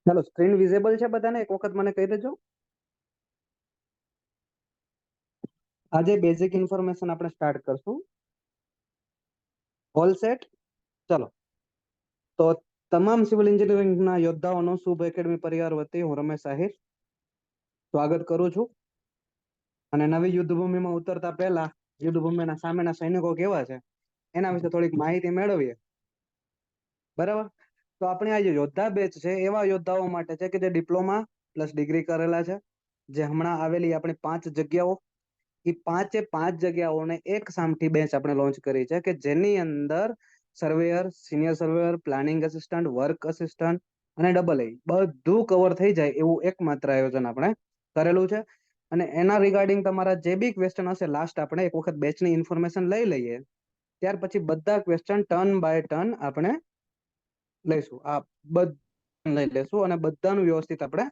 ચાલો, screen visible છે બધાને? એક વખત મને કહી દેજો. આજે બેઝિક ઇન્ફોર્મેશન આપણે સ્ટાર્ટ કરશું. All set? ચલો, તો તમામ સિવિલ એન્જિનિયરિંગના યોદ્ધાઓનો શુભ એકેડમી પરિવાર વતી હું રમેશ આહિર સ્વાગત કરું છું. અને નવી યુદ્ધભૂમિમાં ઉતરતા પહેલા યુદ્ધભૂમિના સામેના સૈનિકો કેવા છે એના વિશે થોડીક માહિતી મેળવીએ. બરાબર? તો આપણે આ જે યોદ્ધા બેચ છે એવા યોદ્ધાઓ માટે છે કે જે ડિપ્લોમા પ્લસ ડિગ્રી કરેલા છે, જે હમણાં આવેલી આપણી 5 જગ્યાઓ, એ 5 જગ્યાઓને એક સામટી બેચ આપણે લોન્ચ કરી છે કે જેની અંદર surveyor, senior surveyor, planning assistant, work assistant અને ડબલ એ બધું કવર થઈ જાય એવું એકમાત્ર આયોજન આપણે કરેલું છે. અને એના રિગાર્ડિંગ તમારા જે બી ક્વેશ્ચન હશે, લાસ્ટ આપણે એક વખત બેચની ઇન્ફોર્મેશન લઈ લઈએ, ત્યાર પછી બધા ક્વેશ્ચન ટર્ન બાય ટર્ન આપણે લઈશું. આ બધા લઈ લેશું અને બધાનું વ્યવસ્થિત આપણે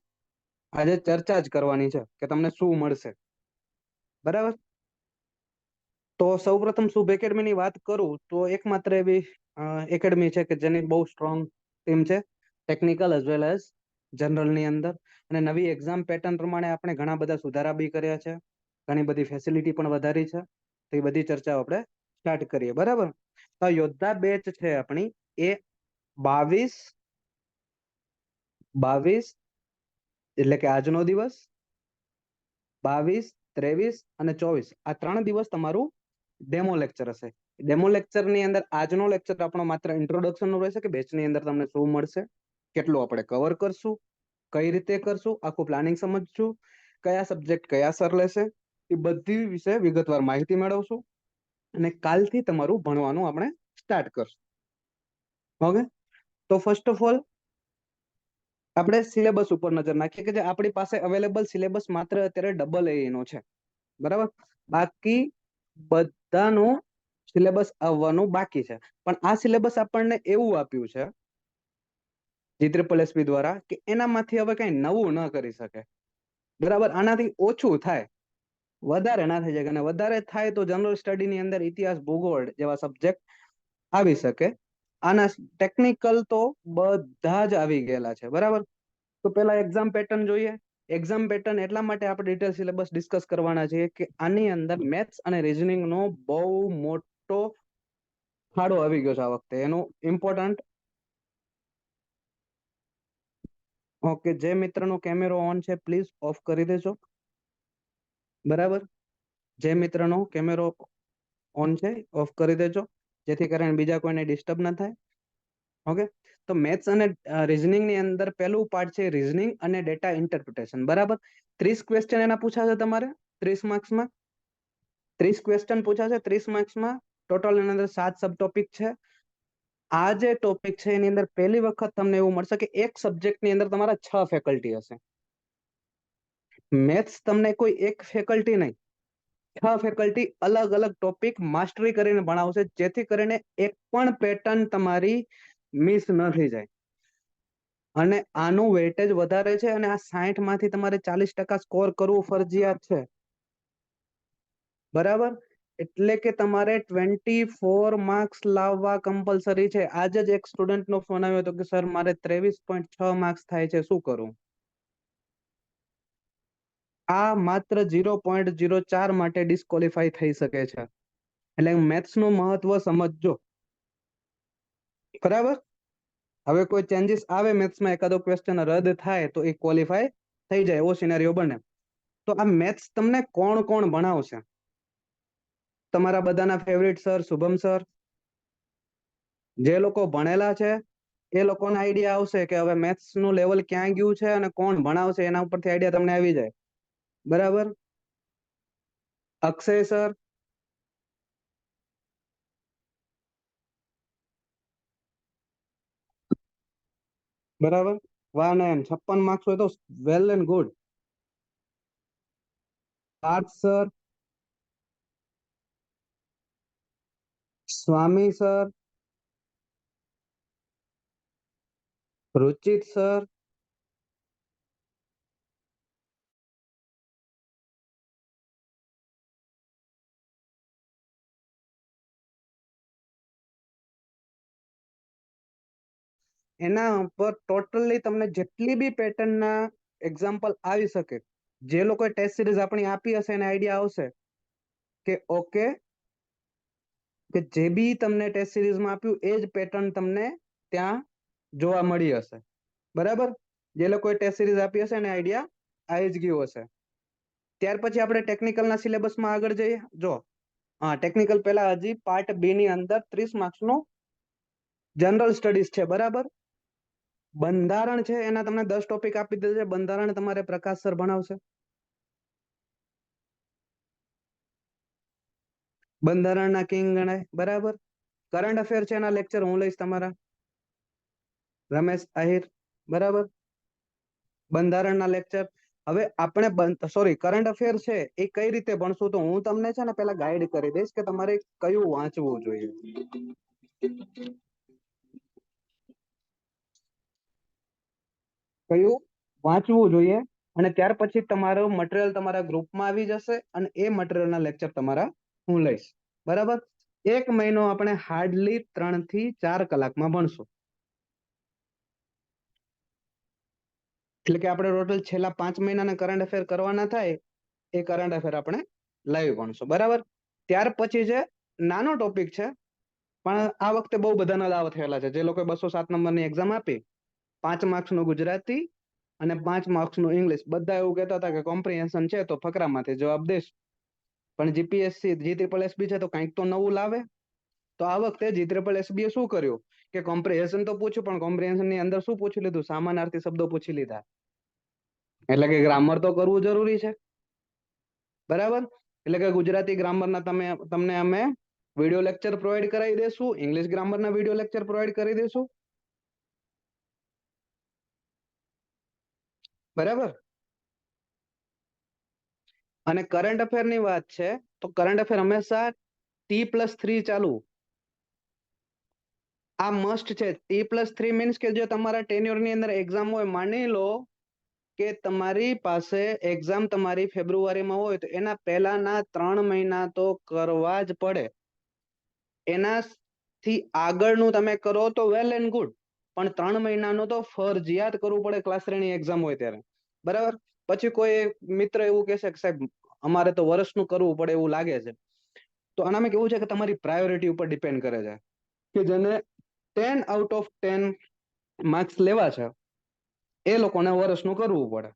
આજે ચર્ચા જ કરવાની છે કે તમને શું મળશે. બરાબર? તો સૌપ્રથમ શુભ એકેડમીની વાત કરું તો એકમાત્ર એવી એકેડમી છે કે જેની બહુ સ્ટ્રોંગ ટીમ છે, ટેકનિકલ એઝ વેલ એઝ જનરલની અંદર. અને નવી એક્ઝામ પેટર્ન પ્રમાણે આપણે ઘણા બધા સુધારા બી કર્યા છે, ઘણી બધી ફેસિલિટી પણ વધારી છે. તો એ બધી ચર્ચાઓ આપણે સ્ટાર્ટ કરીએ. બરાબર? તો યોદ્ધા બેચ છે આપણી એ 22 એટલે કે આજનો દિવસ, 22, 23 અને 24 આ 3 દિવસ તમારું ડેમો લેક્ચર હશે. ડેમો લેક્ચર ની અંદર આજનો લેક્ચર આપણો માત્ર ઇન્ટ્રોડક્શન નો રહેશે કે બેચની અંદર તમને શું મળશે, કેટલું આપણે કવર કરશું, કઈ રીતે કરશું, આખું પ્લાનિંગ સમજશું, કયા સબ્જેક્ટ કયા સર લેશે, એ બધી વિશે વિગતવાર માહિતી મેળવશું. અને કાલથી તમારું ભણવાનું આપણે સ્ટાર્ટ કરશું. ઓકે? તો ફર્સ્ટ ઓફ ઓલ આપણે સિલેબસ ઉપર નજર નાખીએ કે જે આપણી પાસે અવેલેબલ સિલેબસ માત્ર અત્યારે ડબલ એ નો છે. બરાબર? બાકી બધાનું સિલેબસ આવવાનું બાકી છે. પણ આ સિલેબસ આપણને એવું આપ્યું છે GSSB દ્વારા કે એનામાંથી હવે કઈ નવું ન કરી શકે. બરાબર? આનાથી ઓછું થાય, વધારે ના થઈ જાય. અને વધારે થાય તો જનરલ સ્ટડી ની અંદર ઇતિહાસ, ભૂગોળ જેવા સબ્જેક્ટ આવી શકે. આના ટેકનિકલ તો બધા જ આવી ગયેલા છે. બરાબર? તો પેલા એક્ઝામ પેટર્ન જોઈએ. એક્ઝામ પેટર્ન એટલા માટે આપણે ડિટેલ સિલેબસ ડિસ્કસ કરવાના છે કે આની અંદર મેથ્સ અને રીઝનિંગ નો બહુ મોટો ફાળો આવી ગયો છે આ વખતે. એનું ઇમ્પોર્ટન્ટ. ઓકે, જે મિત્રનો કેમેરો ઓન છે પ્લીઝ ઓફ કરી દેજો. બરાબર? જે મિત્રનો કેમેરો ઓન છે ઓફ કરી દેજો, જેથી કરીને બીજા કોઈને ડિસ્ટર્બ ના થાય. ઓકે? તો મેથ્સ અને રીઝનિંગ ની અંદર પહેલું પાર્ટ છે રીઝનિંગ અને ડેટા ઇન્ટરપ્રિટેશન. બરાબર? 30 ક્વેશ્ચન એના પૂછાશે તમારે 30 માર્ક્સમાં. 30 ક્વેશ્ચન પૂછાશે 30 માર્ક્સમાં. ટોટલ એની અંદર 7 સબ ટોપિક છે. આ જે ટોપિક છે એની અંદર પહેલી વખત તમને એવું મળશે કે એક સબ્જેક્ટ ની અંદર તમારા 6 ફેકલ્ટી હશે. મેથ્સ તમને કોઈ એક ફેકલ્ટી નહીં, 6 ફેકલ્ટી અલગ અલગ ટોપિક માસ્ટરી કરીને ભણાવશે, જેથી કરીને એક પણ પેટર્ન તમારી મિસ ન થઈ જાય. અને આનું વેટેજ વધારે છે અને આ 60 માંથી તમારે 40% સ્કોર કરવું ફરજિયાત છે. બરાબર? એટલે કે તમારે 24 માર્ક્સ લાવવા કમ્પલસરી છે. આજે જ એક સ્ટુડન્ટ નો ફોન આવ્યો હતો કે સર મારે 23.6 માર્ક્સ થાય છે, શું કરું? આ માત્ર 0.04 માટે ડિસ્કોલિફાઈ થઈ શકે છે. એટલે મેથ્સ નું મહત્વ સમજજો. બરાબર? હવે કોઈ ચેન્જીસ આવે મેથ્સમાં, એકાદો ક્વેશ્ચન રદ થાય તો એ ક્વોલિફાય થઈ જાય, એવો સિનેરિયો બને. તો આ મેથ્સ તમને કોણ કોણ ભણાવશે? તમારા બધાના ફેવરિટ સર શુભમ સર. જે લોકો ભણેલા છે એ લોકોને આઈડિયા આવશે કે હવે મેથ્સ નું લેવલ ક્યાં ગયું છે અને કોણ ભણાવશે, એના ઉપરથી આઈડિયા તમને આવી જાય. બરાબર? અક્ષય સર. બરાબર? 56 માર્ક્સ હોય તો well and good. Parth sir, Swami sir, Ruchit sir, એના ઉપર ટોટલી તમને જેટલી બી પેટર્નના એક્ઝામ્પલ આવી શકે, જે લોકોએ ટેસ્ટ સિરીઝ આપણી આપી હશે એને આઈડિયા આવશે કે ઓકે, કે જે બી તમને ટેસ્ટ સિરીઝમાં આપ્યું એ જ પેટર્ન તમને ત્યાં જોવા મળી હશે. બરાબર, જે લોકોએ ટેસ્ટ સિરીઝ આપી હશે એને આઈડિયા આવી જ ગયો હશે. ત્યાર પછી આપણે ટેકનિકલના સિલેબસમાં આગળ જઈએ. જો ટેકનિકલ પહેલા હજી પાર્ટ બી ની અંદર 30 માર્ક્સનું જનરલ સ્ટડીઝ છે. બરાબર, બંધારણ છે એના તમને 10 ટોપિક આપી દીધા છે. બંધારણ તમારે પ્રકાશ સર ભણાવશે. બંધારણના કિંગ ગણાય. બરાબર, કરંટ અફેર છે એના લેક્ચર હું લઈશ તમારા, રમેશ આહિર. બરાબર, બંધારણના લેક્ચર. હવે આપણે કરંટ અફેર છે એ કઈ રીતે ભણશું, તો હું તમને છે ને પેલા ગાઈડ કરી દઈશ કે તમારે કયું વાંચવું જોઈએ. કયું વાંચવું જોઈએ, અને ત્યાર પછી તમારું મટીરિયલ તમારા ગ્રુપમાં આવી જશે અને એ મટીરિયલના લેક્ચર તમારા હું લઈશ. બરાબર, 1 મહિનો આપણે હાર્ડલી 3 થી 4 કલાકમાં ભણશું. એટલે કે આપણે ટોટલ છેલ્લા 5 મહિનાના કરંટ અફેર કરવાના થાય એ કરંટ અફેર આપણે લાઈવ ભણશું. બરાબર, ત્યાર પછી જે નાનો ટોપિક છે પણ આ વખતે બહુ બધાના દાવ થયેલા છે. જે લોકો 207 નંબરની એક્ઝામ આપી, 5 માર્ક્સનું ગુજરાતી અને 5 માર્ક્સનું ઇંગ્લિશ, બધા એવું કહેતા હતા કે કોમ્પ્રિહેન્શન છે તો ફકરામાંથી જવાબ દેશ. પણ જીપીએસસી GSSB છે તો કંઈક તો નવું લાવે. તો આ વખતે GSSB શું કર્યું કે કોમ્પ્રિહેન્શન તો પૂછ્યું, પણ કોમ્પ્રિહેન્શન ની અંદર શું પૂછી લીધું, સમાનાર્થી શબ્દો પૂછી લીધા. એટલે કે ગ્રામર તો કરવું જરૂરી છે. બરાબર, એટલે કે ગુજરાતી ગ્રામરના તમને અમે વિડીયો લેક્ચર પ્રોવાઈડ કરાવી દેશું, ઇંગ્લિશ ગ્રામરના વિડીયો લેક્ચર પ્રોવાઈડ કરી દેશું. બરાબર, અને કરંટ અફેર ની વાત છે તો કરંટ અફેર હંમેશા T+3 ચાલુ. આ મસ્ટ છે. T+3 મીન્સ કે જો તમારા ટેન્યોર ની અંદર એક્ઝામ હોય, માની લો કે તમારી પાસે એક્ઝામ તમારી ફેબ્રુઆરીમાં હોય તો એના પહેલાના 3 મહિના તો કરવા જ પડે. એનાથી આગળનું તમે કરો તો વેલ એન્ડ ગુડ, પણ 3 મહિનાનું તો ફરજિયાત કરવું પડે ક્લાસ શ્રેણી એક્ઝામ હોય ત્યારે. બરાબર, પછી કોઈ મિત્ર એવું કહેશે કે સાહેબ અમારે તો વર્ષનું કરવું પડે એવું લાગે છે, તો આનામાં કેવું છે કે તમારી પ્રાયોરિટી ઉપર ડિપેન્ડ કરે છે. કે જેને 10 આઉટ ઓફ 10 માર્ક્સ લેવા છે એ લોકોને વર્ષનું કરવું પડે.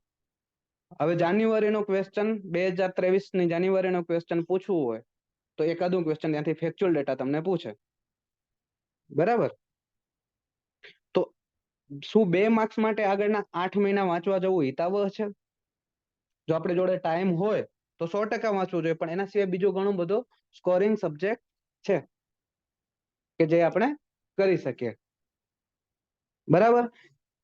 હવે જાન્યુઆરીનો ક્વેશ્ચન, 2023ની જાન્યુઆરીનો ક્વેશ્ચન પૂછવું હોય તો એકાદું ક્વેશ્ચન ત્યાંથી ફેક્ચ્યુઅલ ડેટા તમને પૂછે. બરાબર, તો શું 2 માર્ક્સ માટે આગળના 8 મહિના વાંચવા જવું હિતાવહ છે? જો આપણે જોડે ટાઈમ હોય તો 100% વાંચવું જોઈએ, પણ એના સિવાય બીજો ઘણો બધો સ્કોરિંગ સબ્જેક્ટ છે કે જે આપણે કરી શકીએ. બરાબર,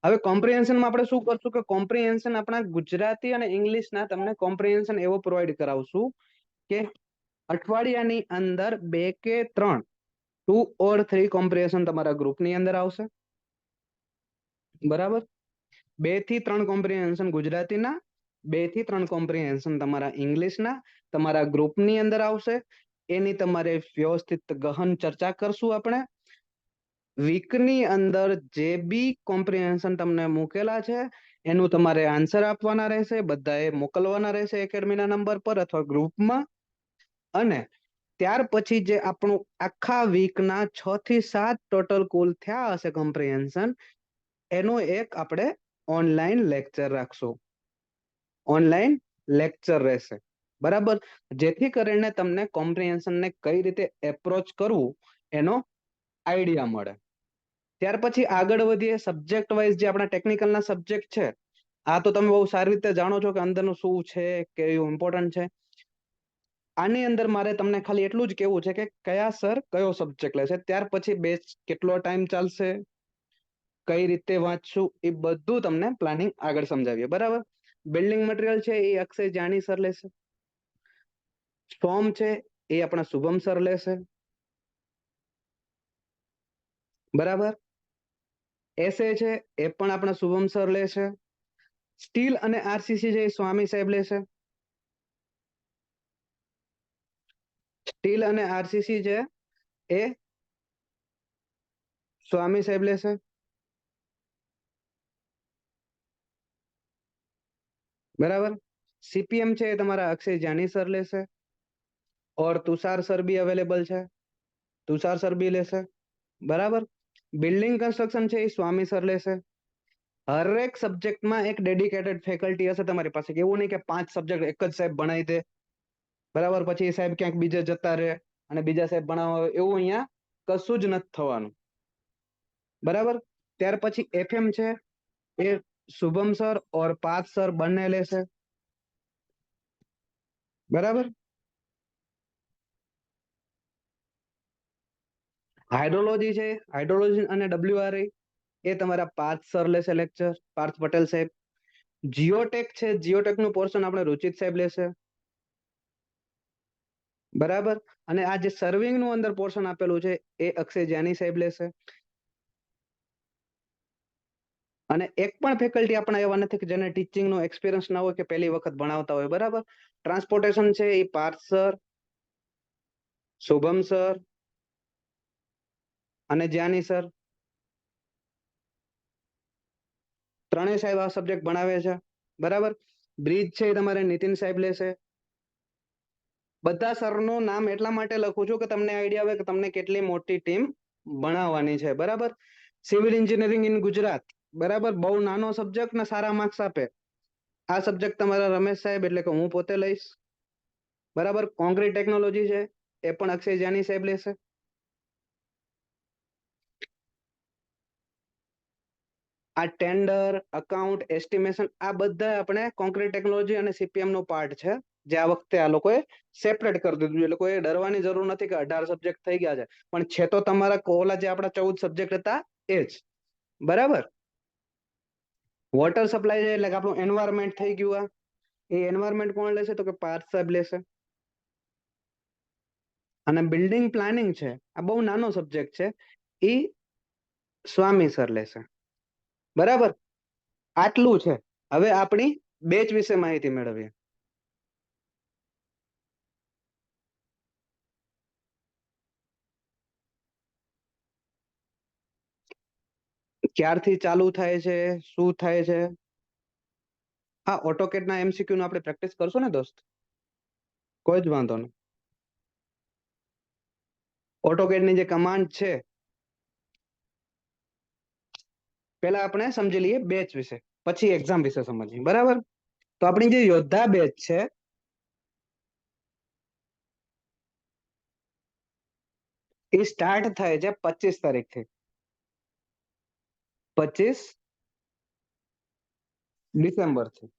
હવે કોમ્પ્રિહેન્શનમાં આપણે શું કરશું કે કોમ્પ્રિહેન્શન આપણા ગુજરાતી અને ઇંગ્લિશના તમને કોમ્પ્રિહેન્શન એવો પ્રોવાઈડ કરાવશું કે અઠવાડિયાની અંદર 2 કે 3 2 or 3 કોમ્પ્રિહેન્શન તમારા ગ્રુપની અંદર આવશે. બરાબર, 2 થી 3 કોમ્પ્રિહેન્શન ગુજરાતીના, 2 થી 3 કોમ્પ્રિહેન્શન તમારા ઇંગ્લિશના તમારા ગ્રુપની અંદર આવશે. એની તમારે વ્યવસ્થિત ગહન ચર્ચા કરશું આપણે. વીકની અંદર જે બી કોમ્પ્રિહેન્શન તમને મૂકેલા છે એનું તમારે આન્સર આપવાના રહેશે, બધાએ મોકલવાના રહેશે એકેડમીના નંબર પર અથવા ગ્રુપમાં. અને ત્યાર પછી જે આપણું આખા વીકના 6 થી 7 ટોટલ કુલ થયા હશે કોમ્પ્રિહેન્શન, એનું એક આપણે ઓનલાઈન લેક્ચર રાખશું. ઓનલાઈન લેક્ચર રહેશે. બરાબર, જેથી કરીને તમને કોમ્પ્રિહેન્શનને કઈ રીતે એપ્રોચ કરવું એનો આઈડિયા મળે. ત્યાર પછી આગળ વધીએ સબ્જેક્ટ વાઇઝ. જે આપણા ટેકનિકલના સબ્જેક્ટ છે, આ તો તમે બહુ સારી રીતે જાણો છો કે અંદરનું શું છે, કેવું ઇમ્પોર્ટન્ટ છે. આની અંદર મારે તમને ખાલી એટલું જ કેવું છે કે કયા સર કયો સબ્જેક્ટ લેશે, ત્યાર પછી બેચ કેટલો ટાઈમ ચાલશે, કઈ રીતે વાંચશું, એ બધું તમને પ્લાનિંગ આગળ સમજાવીએ. બરાબર, બિલ્ડિંગ મટીરિયલ છે એ અક્ષય જાની સર લેશે. સ્ટોમ છે એ આપણા શુભમ સર લેશે. બરાબર, એસે છે એ પણ આપણા શુભમ સર લેશે. સ્ટીલ અને આરસીસી છે એ સ્વામી સાહેબ લેશે. સ્ટીલ અને આરસીસી છે એ સ્વામી સાહેબ લેશે. બરાબર. સીપીએમ છે એ તમારા અક્ષય જાની સર લેશે, ઓર તુષાર સર બી અવેલેબલ છે, તુષાર સર બી લેશે. બરાબર. બિલ્ડિંગ કન્સ્ટ્રક્શન છે એ સ્વામી સર લેશે. હરેક સબ્જેક્ટમાં એક ડેડિકેટેડ ફેકલ્ટી હશે તમારી પાસે, એવું નહીં કે 5 સબ્જેક્ટ એક જ સાહેબ ભણાવી દે, બરાબર, પછી સાહેબ ક્યાંક બીજે જતા રહે અને બીજા સાહેબ ભણાવવા, એવું અહીંયા કશું જ નથી થવાનું. બરાબર. ત્યાર પછી એફએમ છે એ શુભમ સર ઓર પાર્થ સર બંને લેશે. બરાબર. હાઇડ્રોલોજી છે, હાઇડ્રોલોજી અને ડબ્લ્યુઆરએ એ તમારા પાર્થ સર લેશે લેક્ચર, પાર્થ પટેલ સાહેબ. જીઓટેક છે, જીઓટેક નું પોર્શન આપણે રુચિત સાહેબ લેશે. બરાબર. અને આ જે સર્વિંગ નું અંદર પોર્શન આપેલું છે એ અક્ષય જાની સાહેબ લેશે. અને એક પણ ફેકલ્ટી આપણા એવા નથી કે જેને ટીચિંગ નો એક્સપિરિયન્સ ના હોય કે પહેલી વખત ભણાવતા હોય. બરાબર. ટ્રાન્સપોર્ટેશન છે એ પાર્થ સર, શુભમ સર અને જાની સર, ત્રણેય સાહેબ આ સબ્જેક્ટ ભણાવે છે. બરાબર. બ્રિજ છે એ તમારે નીતિન સાહેબ લેશે. બધા સરનું નામ એટલા માટે લખું છું કે તમને આઈડિયા આવે કે તમને કેટલી મોટી ટીમ ભણાવવાની છે. બરાબર. સિવિલ એન્જિનિયરિંગ ઇન ગુજરાત, બરાબર, બહુ નાનો સબ્જેક્ટ ને સારા માર્ક્સ આપે. આ સબ્જેક્ટ તમારા રમેશ સાહેબ એટલે કે હું પોતે લઈશ. બરાબર. કોન્ક્રીટ ટેકનોલોજી છે એ પણ અક્ષય જાની સાહેબ લેશે. આ ટેન્ડર, અકાઉન્ટ, એસ્ટિમેશન, આ બધા આપણે કોન્ક્રીટ ટેકનોલોજી અને સીપીએમ નો પાર્ટ છે, જે આ વખતે આ લોકોએ સેપરેટ કરી દીધું. એ લોકોએ ડરવાની જરૂર નથી કે 18 સબ્જેક્ટ થઈ ગયા છે, પણ છે તો તમારા ઓલા જે આપણા 14 સબ્જેક્ટ હતા એ જ. બરાબર. વોટર સપ્લાય છે એટલે કે આપણું એન્વાયરમેન્ટ થઈ ગયું. એ એન્વાયરમેન્ટ કોણ લેશે તો કે પાર્થ સાહેબ લેશે. અને બિલ્ડિંગ પ્લાનિંગ છે, આ બહુ નાનો સબ્જેક્ટ છે, એ સ્વામી સર લેશે. બરાબર. આટલું છે. હવે આપણી બેચ વિશે માહિતી મેળવીએ. ક્યારથી ચાલુ થાય છે, શું થાય છે? હા, ઓટોકેડ ના એમસીક્યુ નો આપણે પ્રેક્ટિસ કરશું ને દોસ્ત, કોઈ જ વાંધો નહીં. ઓટોકેડ ની જે કમાન્ડ છે, પેલા આપણે સમજી લઈએ બેચ વિશે, પછી એક્ઝામ વિશે સમજીએ. બરાબર. તો આપણી જે યોદ્ધા બેચ છે એ સ્ટાર્ટ થાય છે 25 તારીખથી. 25 ડિસેમ્બર થી.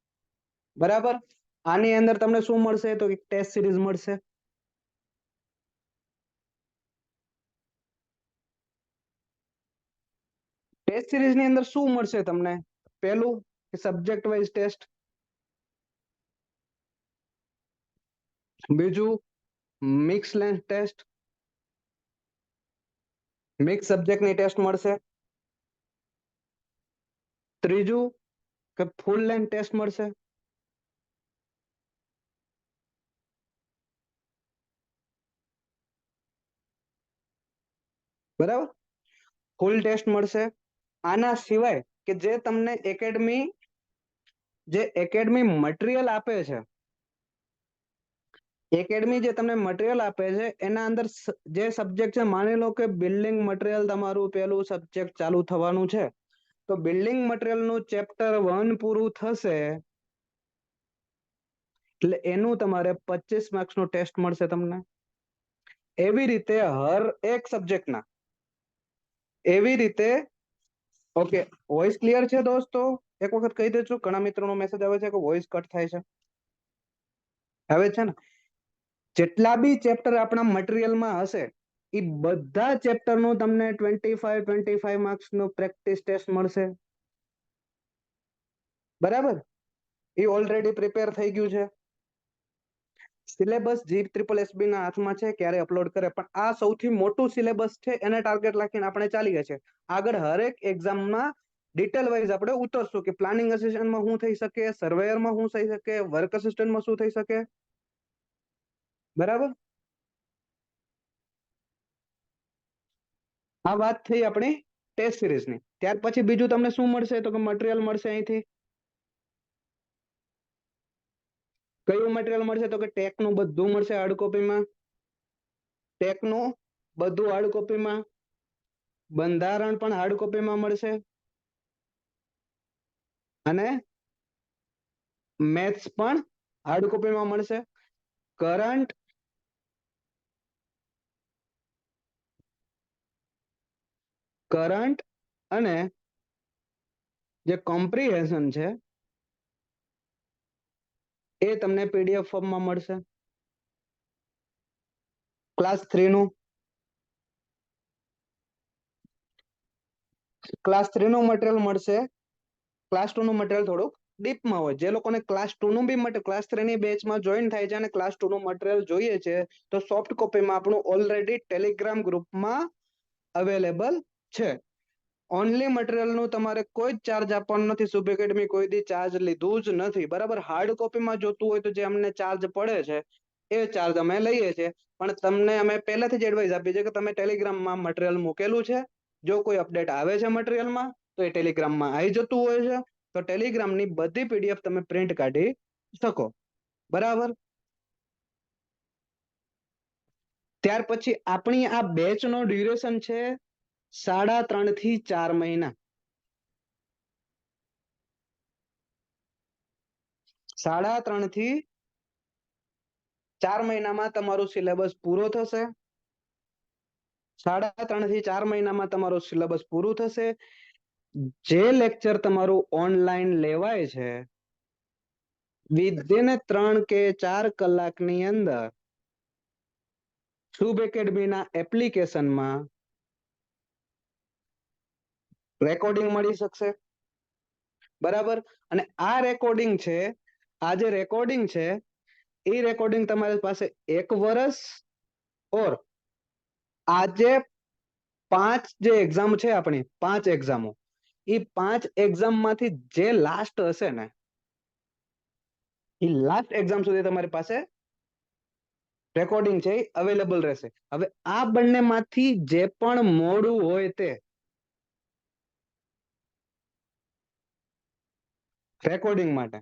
બરાબર. આની અંદર તમને શું મળશે તો એક ટેસ્ટ સિરીઝ મળશે. ટેસ્ટ સિરીઝ ની અંદર શું મળશે તમને? પહેલું કે સબ્જેક્ટ વાઇઝ ટેસ્ટ, બીજું મિક્સ લેન્થ ટેસ્ટ, મિક્સ સબ્જેક્ટની ટેસ્ટ મળશે, ત્રીજું કે ફૂલ લેન્થ ટેસ્ટ મળશે, બરાબર, ફૂલ ટેસ્ટ મળશે. આના સિવાય કે જે એકેડમી મટીરિયલ આપે છે, એકેડમી જે તમને મટીરિયલ આપે છે એના અંદર જે સબ્જેક્ટ છે, માની લો કે બિલ્ડિંગ મટીરિયલ તમારું પેલું સબ્જેક્ટ ચાલુ થવાનું છે, તો બિલ્ડિંગ મટીરિયલ નું ચેપ્ટર 1 પૂરું થશે એટલે એનું તમારે 25 માર્ક્સ નું ટેસ્ટ મળશે તમને. એવી રીતે હર એક સબ્જેક્ટના, એવી રીતે. ઓકે, વોઇસ ક્લિયર છે દોસ્તો? એક વખત કહી દેજો, ઘણા મિત્રોનો મેસેજ આવે છે કે વોઇસ કટ થાય છે. આવે છે ને? જેટલા બી ચેપ્ટર આપણા મટીરિયલમાં હશે એ બધા ચેપ્ટર નું તમને 25 માર્ક્સ નું પ્રેક્ટિસ ટેસ્ટ મળશે. બરાબર. એ ઓલરેડી પ્રિપેર થઈ ગયું છે. સિલેબસ GSSB ના હાથમાં છે, ક્યારે અપલોડ કરે, પણ આ સૌથી મોટું સિલેબસ છે, એને ટાર્ગેટ રાખીને આપણે ચાલીએ છીએ. આગળ હરેક એક્ઝામમાં ડિટેલ વાઇઝ આપણે ઉતરશું કે પ્લાનિંગ અસિસ્ટન્ટમાં શું થઈ શકે, સર્વેયરમાં શું થઈ શકે, વર્ક અસિસ્ટન્ટમાં શું થઈ શકે. બરાબર. આ વાત થઈ આપણી ટેસ્ટ સિરીઝની. ત્યાર પછી બીજું તમને શું મળશે તો કે મટીરિયલ મળશે અહીંથી. કયું મટીરિયલ મળશે? તો કે ટેકનું બધું મળશે હાર્ડ કોપીમાં. ટેકનું બધું હાર્ડ કોપીમાં. બંધારણ પણ હાર્ડ કોપીમાં મળશે. અને મેથ્સ પણ હાર્ડ કોપીમાં મળશે. કરંટ અને જે કોમ્પ્રિહેન્શન છે એ તમને પીડીએફ ફોર્મમાં મળશે. ક્લાસ 3 નું મટીરિયલ મળશે. ક્લાસ 2 નું મટીરિયલ થોડુંક ડીપમાં હોય. જે લોકોને ક્લાસ 2 નું બી ક્લાસ 3 ની બેચમાં જોઈન થાય છે અને ક્લાસ 2 નું મટીરિયલ જોઈએ છે, તો સોફ્ટ કોપીમાં આપણું ઓલરેડી ટેલિગ્રામ ગ્રુપમાં અવેલેબલ છે. ઓનલી મટીરિયલ નું તમારે કોઈ જ ચાર્જ આપવાનો નથી. શુભ એકેડમી કોઈ દી ચાર્જ લીધું જ નથી. બરાબર. હાર્ડ કોપીમાં જોતું હોય તો જે અમને ચાર્જ પડે છે એ ચાર્જ અમે લઈએ છીએ. પણ તમને અમે પહેલાથી જ એડવાઇસ આપી છે કે તમે ટેલિગ્રામમાં મટીરિયલ મૂકેલું છે. જો કોઈ અપડેટ આવે છે મટીરિયલમાં તો એ ટેલિગ્રામમાં આવી જતું હોય છે. તો ટેલિગ્રામની બધી પીડીએફ તમે પ્રિન્ટ કાઢી શકો. બરાબર. ત્યાર પછી આપણી આ બેચ નો ડ્યુરેશન છે 3.5 થી 4 મહિના. 3.5 થી 4 મહિનામાં તમારું સિલેબસ પૂરો થશે. 3.5 થી 4 મહિનામાં તમારું સિલેબસ પૂરું થશે. જે લેક્ચર તમારું ઓનલાઈન લેવાય છે વિધિન 3 કે 4 કલાકની અંદર શુભ એકેડમીના એપ્લિકેશનમાં રેકોર્ડિંગ મળી શકશે. બરાબર. અને આ રેકોર્ડિંગ છે, આ જે રેકોર્ડિંગ છે એ રેકોર્ડિંગ તમારી પાસે 1 વર્ષ ઓર આજે 5 જે એક્ઝામ છે આપણી 5 એક્ઝામો, એ 5 એક્ઝામમાંથી જે લાસ્ટ હશે ને એ લાસ્ટ એક્ઝામ સુધી તમારી પાસે રેકોર્ડિંગ છે એ અવેલેબલ રહેશે. હવે આ બંનેમાંથી જે પણ મોડું હોય તે રેકોર્ડિંગ માટે.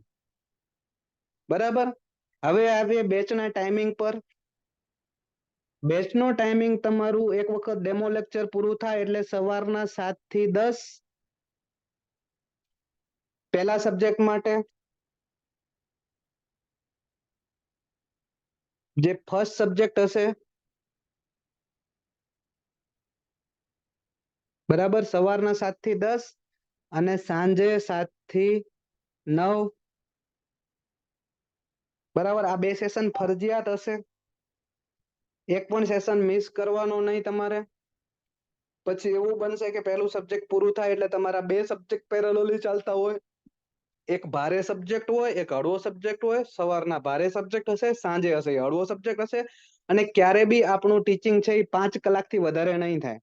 બરાબર. હવે આવીએ બેચના ટાઈમિંગ પર. બેચનો ટાઈમિંગ તમારું એક વખત ડેમો લેક્ચર પૂરું થાય એટલે સવારના 7 થી 10 પહેલા સબ્જેક્ટ માટે. જે ફર્સ્ટ સબ્જેક્ટ હશે બરાબર સવારના 7 થી 10 અને સાંજે 7 થી 9. બરાબર. આ 2 સેશન ફરજિયાત હશે. એક પણ સેશન મિસ કરવાનો નહીં તમારે. પછી એવું બનશે કે પહેલું સબ્જેક્ટ પૂરું થાય એટલે તમારા 2 સબ્જેક્ટ પેરેલલી ચાલતા હોય. એક ભારે સબ્જેક્ટ હોય, એક હળવો સબ્જેક્ટ હોય. સવારના ભારે સબ્જેક્ટ હશે, સાંજે હશે હળવો સબ્જેક્ટ હશે. અને ક્યારે બી આપણું ટીચિંગ છે એ 5 કલાકથી વધારે નહીં થાય.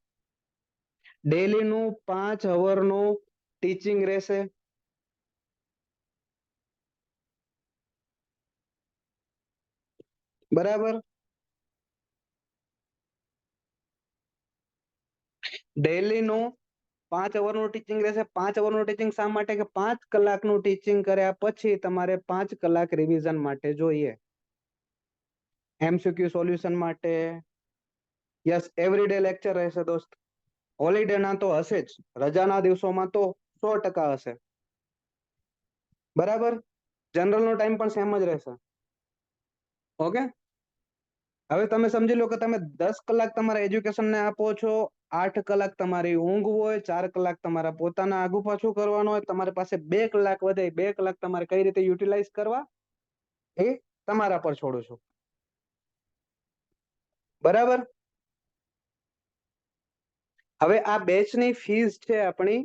ડેલીનું 5 અવરનું ટીચિંગ રહેશે. બરાબર. ડેલીનું 5 અવરનું ટીચિંગ રહેશે. 5 અવરનું ટીચિંગ શા માટે? કે 5 કલાકનું ટીચિંગ કર્યા પછી તમારે 5 કલાક રિવિઝન માટે જોઈએ. MCQ સોલ્યુશન માટે. યસ, એવરીડે લેક્ચર રહેશે દોસ્ત. હોલિડે ના તો હશે જ. રજાના દિવસોમાં તો 100% હશે. બરાબર. જનરલ નો ટાઈમ પણ સેમ જ રહેશે. ઓકે. હવે તમે સમજી લો કે તમે 10 કલાક તમારા એજ્યુકેશનને આપો છો. 8 કલાક તમારી ઊંઘ હોય, 4 કલાક તમારા પોતાના આગુ પાછું કરવાનું હોય. તમારી પાસે 2 કલાક વધે. 2 કલાક તમારે કઈ રીતે યુટિલાઇઝ કરવા એ તમારા પર છોડું છું. બરાબર. હવે આ બેચની ફીસ છે આપણી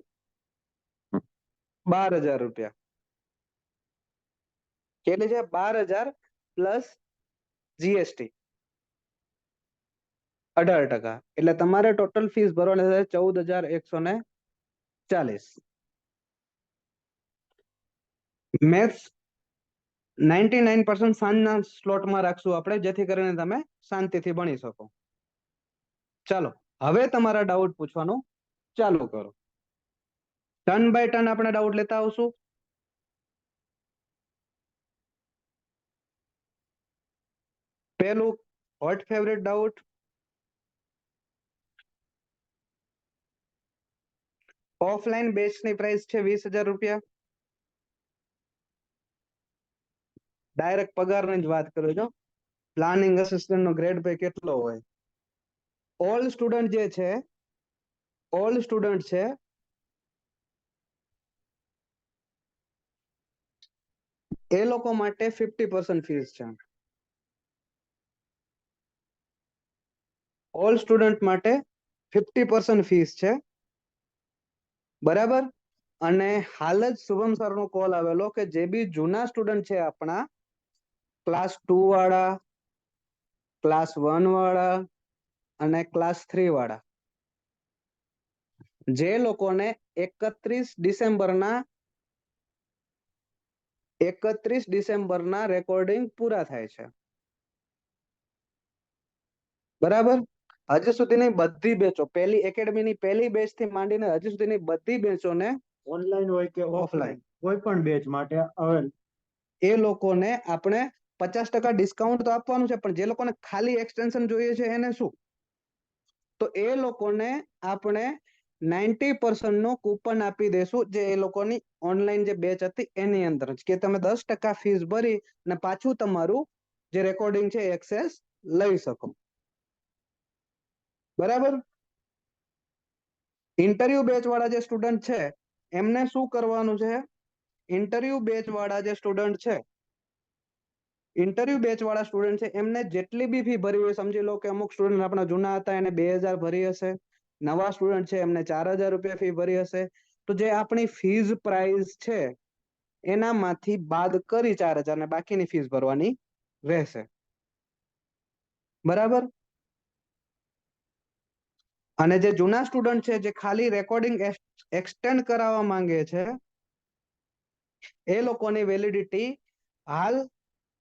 12,000 રૂપિયા. કેટલી છે? 12,000 પ્લસ જીએસટી 18%. એટલે તમારે ટોટલ ફીસ ભરવાની છે 14,140. મેથ્સ 99% સાંજના સ્લોટમાં રાખશું આપણે, જેથી કરીને તમે શાંતિથી ભણી શકો. ચાલો હવે તમારા ડાઉટ પૂછવાનું ચાલુ કરો. ટર્ન બાય ટર્ન આપણે ડાઉટ લેતા આવશું. પેલું hot favourite doubt, offline batch ની પ્રાઇસ છે 20,000 રૂપિયા. ડાયરેક્ટ પગારની જ વાત કરું છું. પ્લાનિંગ અસિસ્ટન્ટ નો ગ્રેડ પે કેટલો હોય? ઓલ સ્ટુડન્ટ જે છે, ઓલ સ્ટુડન્ટ છે એ લોકો માટે 50% ફીસ છે. ઓલ સ્ટુડન્ટ માટે 50% ફીસ છે, બરાબર. અને હાલ જ શુભમ સર નો કોલ આવેલો કે જે બી જૂના સ્ટુડન્ટ છે આપણા ક્લાસ 2 વાળા, ક્લાસ 1 વાળા અને ક્લાસ 3 વાળા, જે લોકોને 31 ડિસેમ્બરના રેકોર્ડિંગ પૂરા થાય છે, બરાબર. હજી સુધીની બધી બેચો, પહેલી એકેડમીની પહેલી બેચ થી માંડીને હજી સુધીની બધી બેચોને ઓનલાઈન હોય કે ઓફલાઈન કોઈ પણ બેચ માટે અવેલ એ લોકોને આપણે 50% ડિસ્કાઉન્ટ તો આપવાનું છે, પણ જે લોકોને ખાલી એક્સટેન્શન જોઈએ છે એને શું? તો એ લોકોને આપણે 90% નો કૂપન આપી દેશું, જે એ લોકોની ઓનલાઈન જે બેચ હતી એની અંદર જ, કે તમે 10% ફીસ ભરી અને પાછું તમારું જે રેકોર્ડિંગ છે એક્સેસ લઈ શકો, બરાબર. ઇન્ટરવ્યુ બેચ વાળા જે સ્ટુડન્ટ છે એમને શું કરવાનું છે? ઇન્ટરવ્યુ બેચ વાળા જે સ્ટુડન્ટ છે, ઇન્ટરવ્યુ બેચ વાળા સ્ટુડન્ટ છે એમને જેટલી બી ફી ભરી હોય, સમજી લો કે અમુક સ્ટુડન્ટ આપણા જૂના હતા એને 2,000 ભરી હશે, નવા સ્ટુડન્ટ છે એમને 4,000 રૂપિયા ફી ભરી હશે, તો જે આપણી ફીઝ પ્રાઇસ છે એનામાંથી બાદ કરી 4,000 ને બાકીની ફીસ ભરવાની રહેશે, બરાબર. અને જે જૂના સ્ટુડન્ટ છે જે ખાલી રેકોર્ડિંગ એક્સટેન્ડ કરાવવા માંગે છે એ લોકોની વેલિડિટી હાલ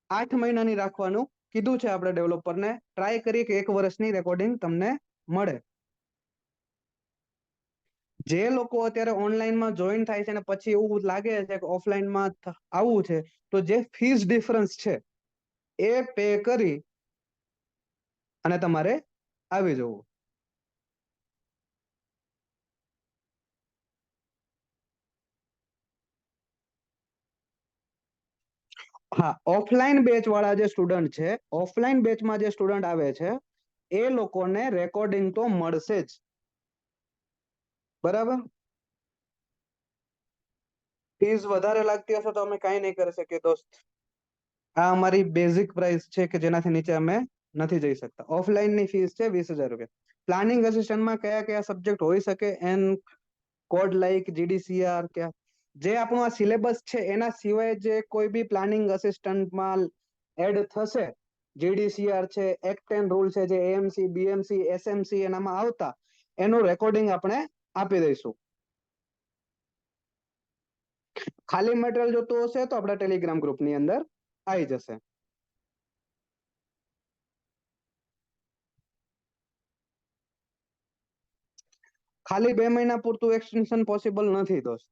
8 મહિનાની રાખવાનું કીધું છે આપણે ડેવલપરને. ટ્રાય કરીએ કે 1 વર્ષની રેકોર્ડિંગ તમને મળે. જે લોકો અત્યારે ઓનલાઈનમાં જોઈન થાય છે અને પછી એવું લાગે છે કે ઓફલાઈનમાં આવવું છે, તો જે ફીસ ડિફરન્સ છે એ પે કરી અને તમારે આવી જવું. હા, ઓફલાઈન બેચ વાળા જે સ્ટુડન્ટ છે, ઓફલાઈન બેચમાં જે સ્ટુડન્ટ આવે છે એ લોકોને રેકોર્ડિંગ તો મળશે જ, બરાબર. ફીસ વધારે લાગતી હશે તો અમે કાંઈ નહીં કરી શકીએ દોસ્ત. આ અમારી બેઝિક પ્રાઇસ છે કે જેનાથી નીચે અમે નથી જઈ શકતા. ઓફલાઈનની ફીસ છે 20,000 રૂપિયા. પ્લાનિંગ અસિસ્ટન્ટમાં કયા કયા સબ્જેક્ટ હોઈ શકે? એન કોડ લાઈક જીડીસીઆર કે જે આપણું આ સિલેબસ છે એના સિવાય જે કોઈ બી પ્લાનિંગ અસિસ્ટન્ટમાં એડ થશે, જીડીસીઆર છે, એક્ટ એન્ડ રૂલ છે, જે એએમસી, બીએમસી, એસએમસી એનામાં આવતા, એનું રેકોર્ડિંગ આપણે આપી દઈશું. ખાલી મટીરિયલ જોતું હશે તો આપણા ટેલિગ્રામ ગ્રુપની અંદર આવી જશે. ખાલી 2 મહિના પૂરતું એક્સટેન્શન પોસિબલ નથી દોસ્ત.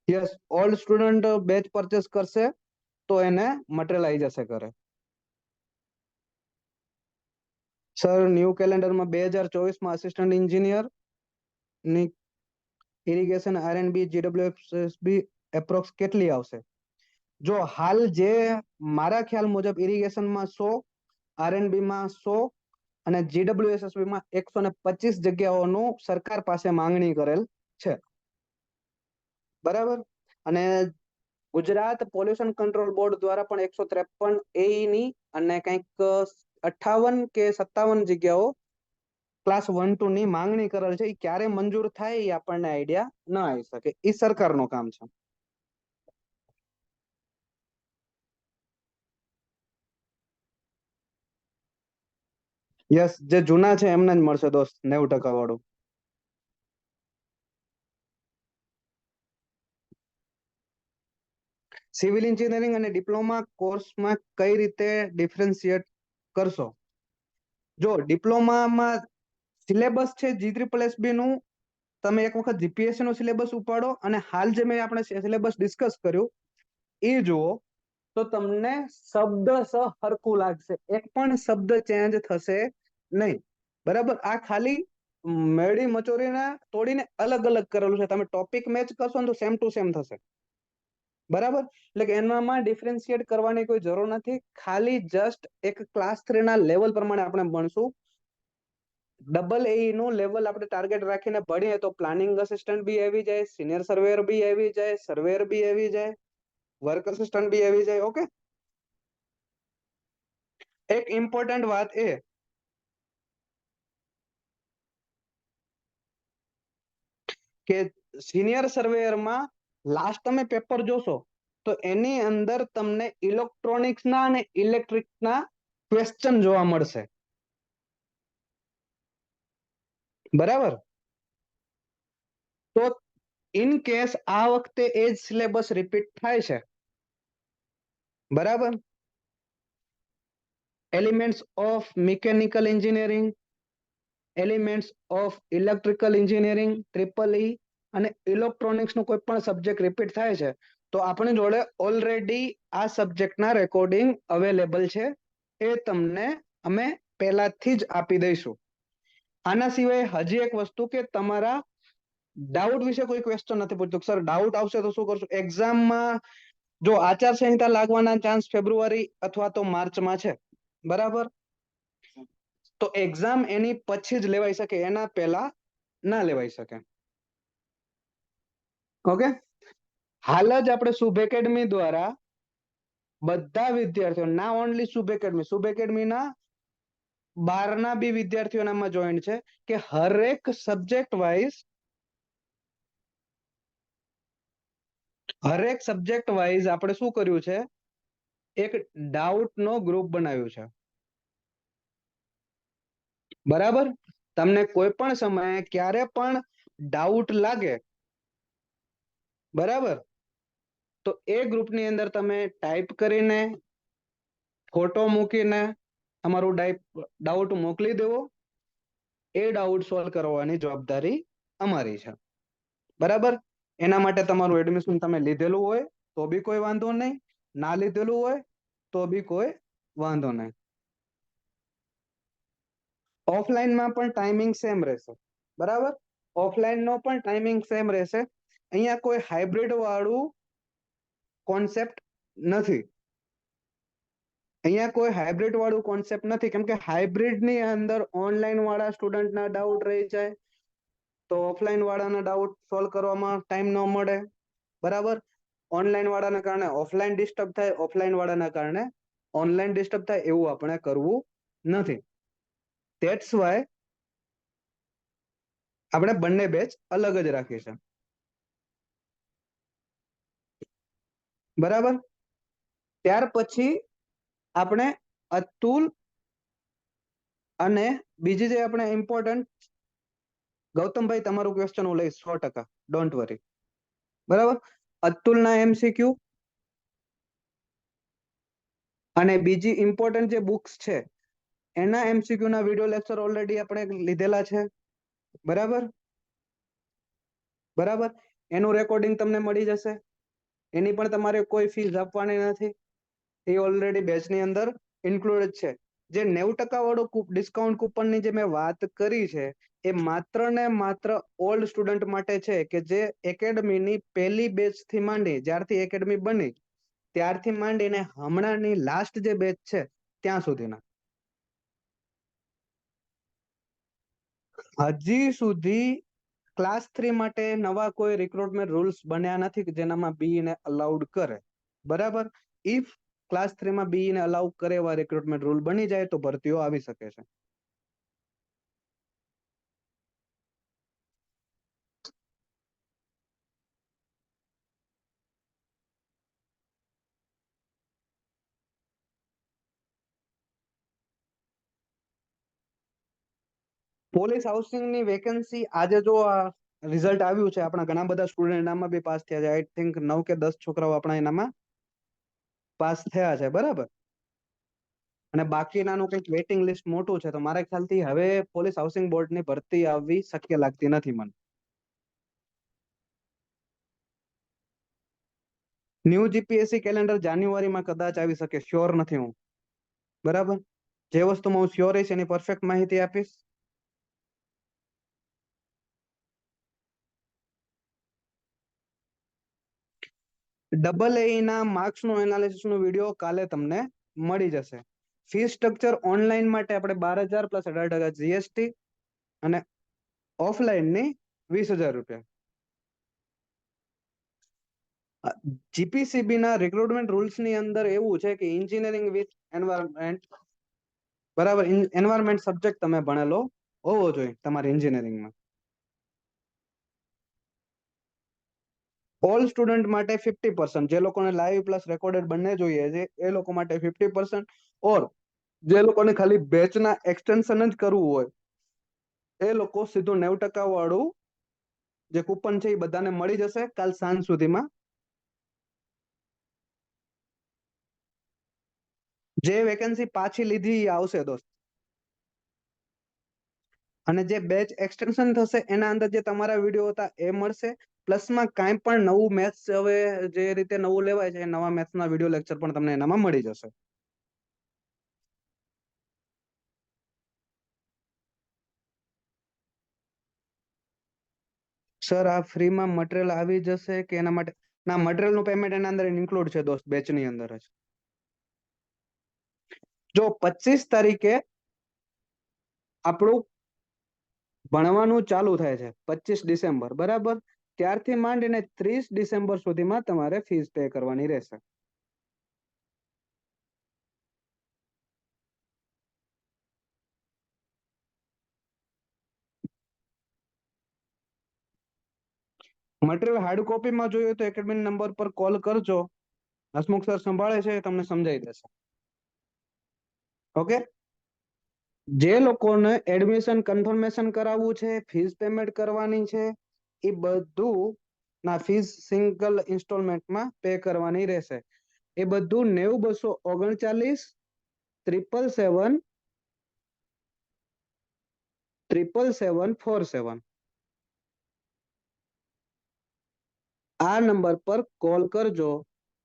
Yes, old student batch purchase કરશે તો એને મટીરિયલ આવી જશે ઘરે. સર, ન્યૂ કેલેન્ડરમાં 2024માં આસિસ્ટન્ટ એન્જિનિયર ની ઇરિગેશન આરએનબી જીડબ્લ્યુએફએસબી એપ્રોક્સ કેટલી આવશે? જો હાલ જે મારા ખ્યાલ મુજબ ઇરિગેશનમાં 100, આરએનબીમાં 100 અને જીડબ્લ્યુએસએસબીમાં 125 જગ્યાઓનું સરકાર પાસે માંગણી કરેલ છે, બરાબર. અને ગુજરાત પોલ્યુશન કંટ્રોલ બોર્ડ દ્વારા પણ 153 ની અને કંઈક 58 કે 57 જગ્યાઓ ક્લાસ 1-2 ની માંગણી કરેલ છે. એ ક્યારે મંજૂર થાય એ આપણને આઈડિયા ન આવી શકે, એ સરકારનું કામ છે. યસ, જે જૂના છે એમને જ મળશે દોસ્ત 90% વાળું. સિવિલ એન્જિનિયરિંગ અને ડિપ્લોમા કોર્સમાં કઈ રીતે ડિફરન્શિએટ કરશો? જો ડિપ્લોમામાં સિલેબસ છે G SSS નું, તમે એક વખત જીપીએસસી નું સિલેબસ ઉપાડો અને હાલ જે મેં આપણે સિલેબસ ડિસ્કસ કર્યું એ જુઓ તો તમને શબ્દશ હરખું લાગશે, એક પણ શબ્દ ચેન્જ થશે નહીં. બરાબર, આ ખાલી મેળી મચોરીને તોડીને અલગ અલગ કરેલું છે. તમે ટોપિક મેચ કરશો ને તો સેમ ટુ સેમ થશે. બરાબર, એટલે કે એનામાં ડિફરન્શિએટ કરવાની કોઈ જરૂર નથી. ખાલી જસ્ટ એક ક્લાસ 3 ના લેવલ પ્રમાણે આપણે ભણશું. ડબલ એ નું લેવલ આપણે ટાર્ગેટ રાખીને ભણીએ તો પ્લાનિંગ અસિસ્ટન્ટ બી આવી જાય, સિનિયર સર્વેયર બી આવી જાય, સર્વેયર બી આવી જાય, વર્ક અસિસ્ટન્ટ બી આવી જાય. ઓકે, એક ઇમ્પોર્ટન્ટ વાત એ કે સિનિયર સર્વેયરમાં લાસ્ટ તમે પેપર જોશો તો એની અંદર તમને ઇલેક્ટ્રોનિક્સના અને ઇલેક્ટ્રિકના ક્વેશ્ચન જોવા મળશે. બરાબર, તો ઇન કેસ આ વખતે એ જ સિલેબસ રિપીટ થાય છે, બરાબર, elements of mechanical engineering, elements of electrical engineering triple E અને ઇલેક્ટ્રોનિક્સ નો કોઈ પણ સબ્જેક્ટ રિપીટ થાય છે તો આપણી જોડે ઓલરેડી આ સબ્જેક્ટના રેકોર્ડિંગ અવેલેબલ છે. એ તમને અમે પહેલાથી જ આપી દઈશું. આના સિવાય હજી એક વસ્તુ કે તમારા ડાઉટ વિશે કોઈ ક્વેશ્ચન નથી પૂછતું. સર ડાઉટ આવશે તો શું કરશું? એક્ઝામમાં જો આચારસંહિતા લાગવાના ચાન્સ ફેબ્રુઆરી અથવા તો માર્ચમાં છે, બરાબર, તો એક્ઝામ એની પછી જ લેવાઈ શકે, એના પહેલા ના લેવાઈ શકે. ઓકે, હાલ જ આપણે શુભ એકેડમી દ્વારા બધા વિદ્યાર્થીઓ, ના ઓનલી શુભ એકેડમીના બહારના બી વિદ્યાર્થીઓનામાં જોઈન્ટ છે કે હરેક સબ્જેક્ટ વાઇઝ આપણે શું કર્યું છે, એક ડાઉટ નો ગ્રુપ બનાવ્યું છે. બરાબર, તમને કોઈ પણ સમયે ક્યારે પણ ડાઉટ લાગે, બરાબર, તો એ ગ્રુપની અંદર તમે ટાઈપ કરીને ફોટો મૂકીને તમારું ડાઉટ મોકલી દેવો. એ ડાઉટ સોલ્વ કરવાની જવાબદારી અમારી છે. બરાબર, એના માટે તમારું એડમિશન તમે લીધેલું હોય તો બી કોઈ વાંધો નહીં, ના લીધેલું હોય તો બી કોઈ વાંધો નહીં. ઓફલાઈનમાં પણ ટાઈમિંગ સેમ રહેશે. બરાબર, ઓફલાઈન નો પણ ટાઈમિંગ સેમ રહેશે. અહીંયા કોઈ હાઇબ્રિડ વાળું કોન્સેપ્ટ નથી. અહીંયા કોઈ હાઇબ્રિડ વાળું કોન્સેપ્ટ નથી, કેમ કે હાઇબ્રિડ ની અંદર ઓનલાઈન વાળા સ્ટુડન્ટના ડાઉટ રહી જાય તો ઓફલાઈન વાળાના ડાઉટ સોલ્વ કરવામાં ટાઈમ ન મળે. બરાબર, ઓનલાઈન વાળાના કારણે ઓફલાઈન ડિસ્ટર્બ થાય, ઓફલાઈન વાળાના કારણે ઓનલાઈન ડિસ્ટર્બ થાય, એવું આપણે કરવું નથી. ધેટ્સ વાય આપણે બંને બેચ અલગ જ રાખી છે. બરાબર, ત્યાર પછી આપણે અતુલ અને બીજી જે આપણે ઇમ્પોર્ટન્ટ, ગૌતમભાઈ તમારું ક્વેશ્ચન હું લઈશ 100%, ડોન્ટ વરી. બરાબર, અતુલના MCQ અને બીજી ઇમ્પોર્ટન્ટ જે બુક્સ છે એના MCQ ના વિડિયો લેક્ચર ઓલરેડી આપણે લીધેલા છે. બરાબર, બરાબર, એનું રેકોર્ડિંગ તમને મળી જશે. એની પણ તમારે કોઈ ફીસ આપવાની નથી, એ ઓલરેડી બેચની અંદર ઇન્ક્લુડેડ છે. જે 90% વાળું ડિસ્કાઉન્ટ કૂપનની જે મેં વાત કરી છે એ માત્ર ને માત્ર ઓલ્ડ સ્ટુડન્ટ માટે છે કે જે એકેડમીની પહેલી બેચ થી માંડી, જ્યારથી એકેડમી બની ત્યારથી માંડીને હમણાંની લાસ્ટ જે બેચ છે ત્યાં સુધીના. હજી સુધી ક્લાસ 3 માટે નવા કોઈ રિક્રુટમેન્ટ રૂલ્સ બન્યા નથી કે જેનામાં BE ને અલાઉડ કરે. બરાબર, ઇફ ક્લાસ 3 માં BE ને અલાઉ કરે એવા રિક્રુટમેન્ટ રૂલ બની જાય તો ભરતીઓ આવી શકે છે. પોલીસ હાઉસિંગની વેકેન્સી આજે જો આ રિઝલ્ટ આવ્યું છે, આપણા ઘણા બધા સ્ટુડન્ટ એનામાં બી પાસ થયા છે. આઈ થિંક 9 કે 10 છોકરાઓ આપણા એનામાં પાસ થયા છે. બરાબર, અને બાકીનાનું કંઈક વેઇટિંગ લિસ્ટ મોટું છે, તો મારા ખ્યાલથી હવે પોલીસ હાઉસિંગ બોર્ડની ભરતી આવવી શક્ય લાગતી નથી મને. ન્યૂ જીપીએસસી કેલેન્ડર જાન્યુઆરીમાં કદાચ આવી શકે, શ્યોર નથી હું. બરાબર, જે વસ્તુમાં હું શ્યોર રહીશ એની પરફેક્ટ માહિતી આપીશ. AA ના માર્ક્સ નું એનાલિસિસ નો વિડીયો કાલે તમને મળી જશે. ફી સ્ટ્રક્ચર ઓનલાઈન માટે આપણે 12,000 પ્લસ 18% જીએસટી અને ઓફલાઈન ની 20,000 રૂપિયા. જીપીસીબી ના રિક્રુટમેન્ટ રૂલ્સ ની અંદર એવું છે કે એન્જિનિયરિંગ વિથ એન્વાયરમેન્ટ, બરાબર, એન્વાયરમેન્ટ સબ્જેક્ટ તમે ભણેલો હોવો જોઈએ તમારી એન્જિનિયરિંગમાં. ઓલ સ્ટુડન્ટ માટે 50%, જે લોકોને લાઈવ પ્લસ રેકોર્ડેડ બંને જોઈએ છે એ લોકો માટે 50%, ઓર જે લોકોને ખાલી બેચના એક્સટેન્શન જ કરવું હોય એ લોકો સીધું 90% વાળું જે કૂપન છે એ બધાને મળી જશે કાલ સાંજ સુધીમાં. જે વેકેન્સી પાછી લીધી આવશે દોસ્ત, અને જે બેચ એક્સટેન્શન થશે એના અંદર જે તમારા વિડીયો હતા એ મળશે. પ્લસમાં કાંઈ પણ નવું મેથ્સ હવે જે રીતે નવું લેવાય છે નવા મેથ્સના વિડીયો લેક્ચર પણ તમને એનામાં મળી જશે. સર આ ફ્રીમાં મટીરિયલ આવી જશે કે એના માટે? ના, મટીરિયલ નું પેમેન્ટ એના અંદર ઇન્ક્લુડ છે દોસ્ત, બેચ ની અંદર જ. જો 25 તારીખે આપણું ભણવાનું ચાલુ થાય છે, 25 ડિસેમ્બર, બરાબર, ત્યારથી માંડીને 30 ડિસેમ્બર સુધીમાં તમારે ફીસ પે કરવાની રહેશે. મટીરિયલ હાર્ડ કોપીમાં જોઈએ તો એકેડમી નંબર પર કોલ કરજો, હસમુખ સર સંભાળે છે, તમને સમજાઈ દેશે. ઓકે, જે લોકોને એડમિશન કન્ફર્મેશન કરાવવું છે, ફીસ પેમેન્ટ કરવાની છે, એ બધું ના ફીસ સિંગલ ઇન્સ્ટોલમેન્ટમાં પે કરવાની રહેશે. એ બધું 90,239 777 આ નંબર પર કોલ કરજો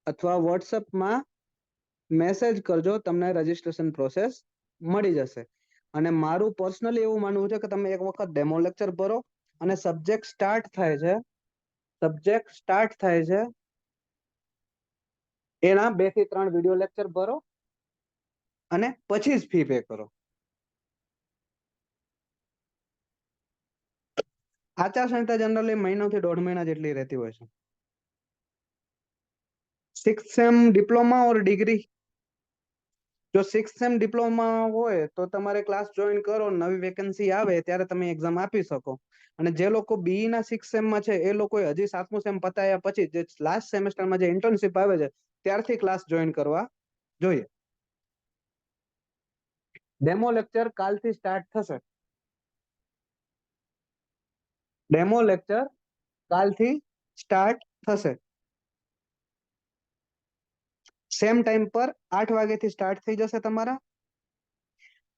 અથવા વોટ્સઅપમાં મેસેજ કરજો, તમને રજીસ્ટ્રેશન પ્રોસેસ મળી જશે. અને મારું પર્સનલી એવું માનવું છે કે તમે એક વખત ડેમો લેક્ચર ભરો અને સબ્જેક્ટ સ્ટાર્ટ થાય છે એના 2 થી 3 વિડીયો લેક્ચર ભરો અને પછી જ ફી પે કરો. આચારસંહિતા જનરલી મહિનોથી 1.5 મહિના જેટલી રહેતી હોય છે. 6th સેમ ડિપ્લોમા ઓર ડિગ્રી? જો 6th સેમ ડિપ્લોમા હોય તો તમારે ક્લાસ જોઈન કરો, નવી વેકેન્સી આવે ત્યારે તમે એક્ઝામ આપી શકો. અને જે લોકો BE ના 6th સેમમાં છે એ લોકો હજી 7મું સેમ પતાયા પછી જે લાસ્ટ સેમેસ્ટરમાં જે ઇન્ટર્નશિપ આવે છે ત્યારથી ક્લાસ જોઈન કરવા જોઈએ. ડેમો લેક્ચર કાલથી સ્ટાર્ટ થશે. ડેમો લેક્ચર કાલથી સ્ટાર્ટ થશે. સેમ ટાઈમ પર 8 વાગ્યાથી સ્ટાર્ટ થઈ જશે તમારા.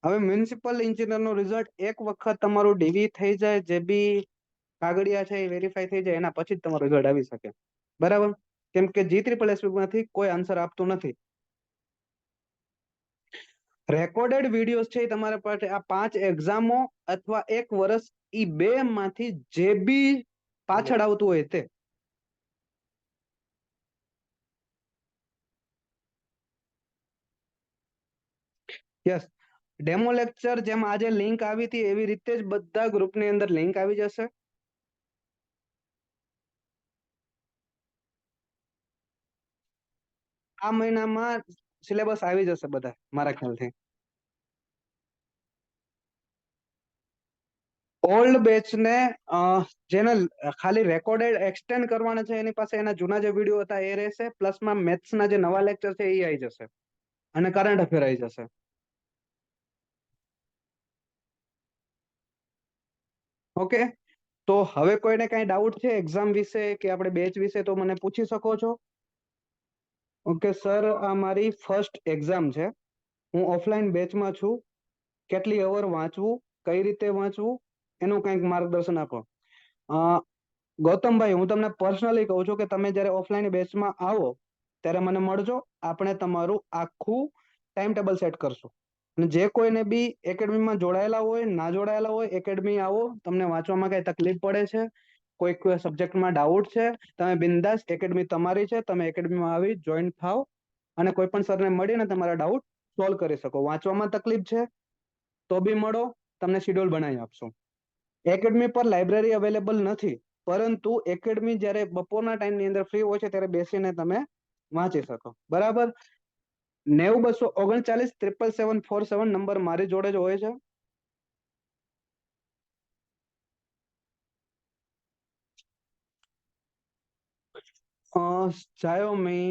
હવે મ્યુનિસિપલ એન્જિનિયરનું રિઝલ્ટ એક વખત તમારું ડીવી થઈ જાય, જે બી કાગળિયા છે એ વેરીફાઈ થઈ જાય એના પછી જ તમારું રિઝલ્ટ આવી શકે, બરાબર? કેમ કે GSSB માંથી કોઈ આન્સર આપતું નથી. રેકોર્ડેડ વિડીયોઝ છે તમારા પાસે આ 5 એક્ઝામો અથવા 1 વર્ષ ઈ બે માંથી જે બી પાછળ આવતું હોય તે. યસ, ડેમો લેક્ચર જેમ આજે લિંક આવી હતી એવી રીતે જ બધા ગ્રુપની અંદર લિંક આવી જશે. આ મહિનામાં સિલેબસ આવી જશે બધા મારા ખ્યાલથી. ઓલ્ડ બેચ ને જેને ખાલી રેકોર્ડેડ એક્સટેન્ડ કરવાના છે એની પાસે એના જૂના જે વિડીયો હતા એ રહેશે, પ્લસમાં મેથ્સના જે નવા લેક્ચર છે એ આવી જશે અને કરંટ અફેર આવી જશે. ઓકે, તો હવે કોઈને કઈ ડાઉટ છે એક્ઝામ વિશે કે આપણે બેચ વિશે તો મને પૂછી શકો છો. ઓકે સર, આ મારી ફર્સ્ટ એક્ઝામ છે, હું ઓફલાઈન બેચમાં છું. કેટલી અવર વાંચવું, કઈ રીતે વાંચવું એનું કંઈક માર્ગદર્શન આપો. ગૌતમભાઈ, હું તમને પર્સનલી કહું છું કે તમે જ્યારે ઓફલાઈન બેચમાં આવો ત્યારે મને મળજો. આપણે તમારું આખું ટાઈમ ટેબલ સેટ કરશું. અને જે કોઈને બી એકેડમીમાં જોડાયેલા હોય, ના જોડાયેલા હોય, એકેડમી આવો. તમને વાંચવામાં કઈ તકલીફ પડે છે, કોઈક સબ્જેક્ટમાં ડાઉટ છે, તમે બિંદાસ, એકેડમી તમારી છે. તમે એકેડમીમાં આવી જોઈન થાવ અને કોઈ પણ સરને મળીને તમારા ડાઉટ સોલ્વ કરી શકો. વાંચવામાં તકલીફ છે તો બી મળો, તમને શિડ્યુલ બનાવી આપશો. એકેડમી પર લાઇબ્રેરી અવેલેબલ નથી, પરંતુ એકેડમી જ્યારે બપોરના ટાઈમની અંદર ફ્રી હોય છે ત્યારે બેસીને તમે વાંચી શકો. બરાબર? 90-239-77747 નંબર મારી જોડે જ હોય છે. ઝાયોમી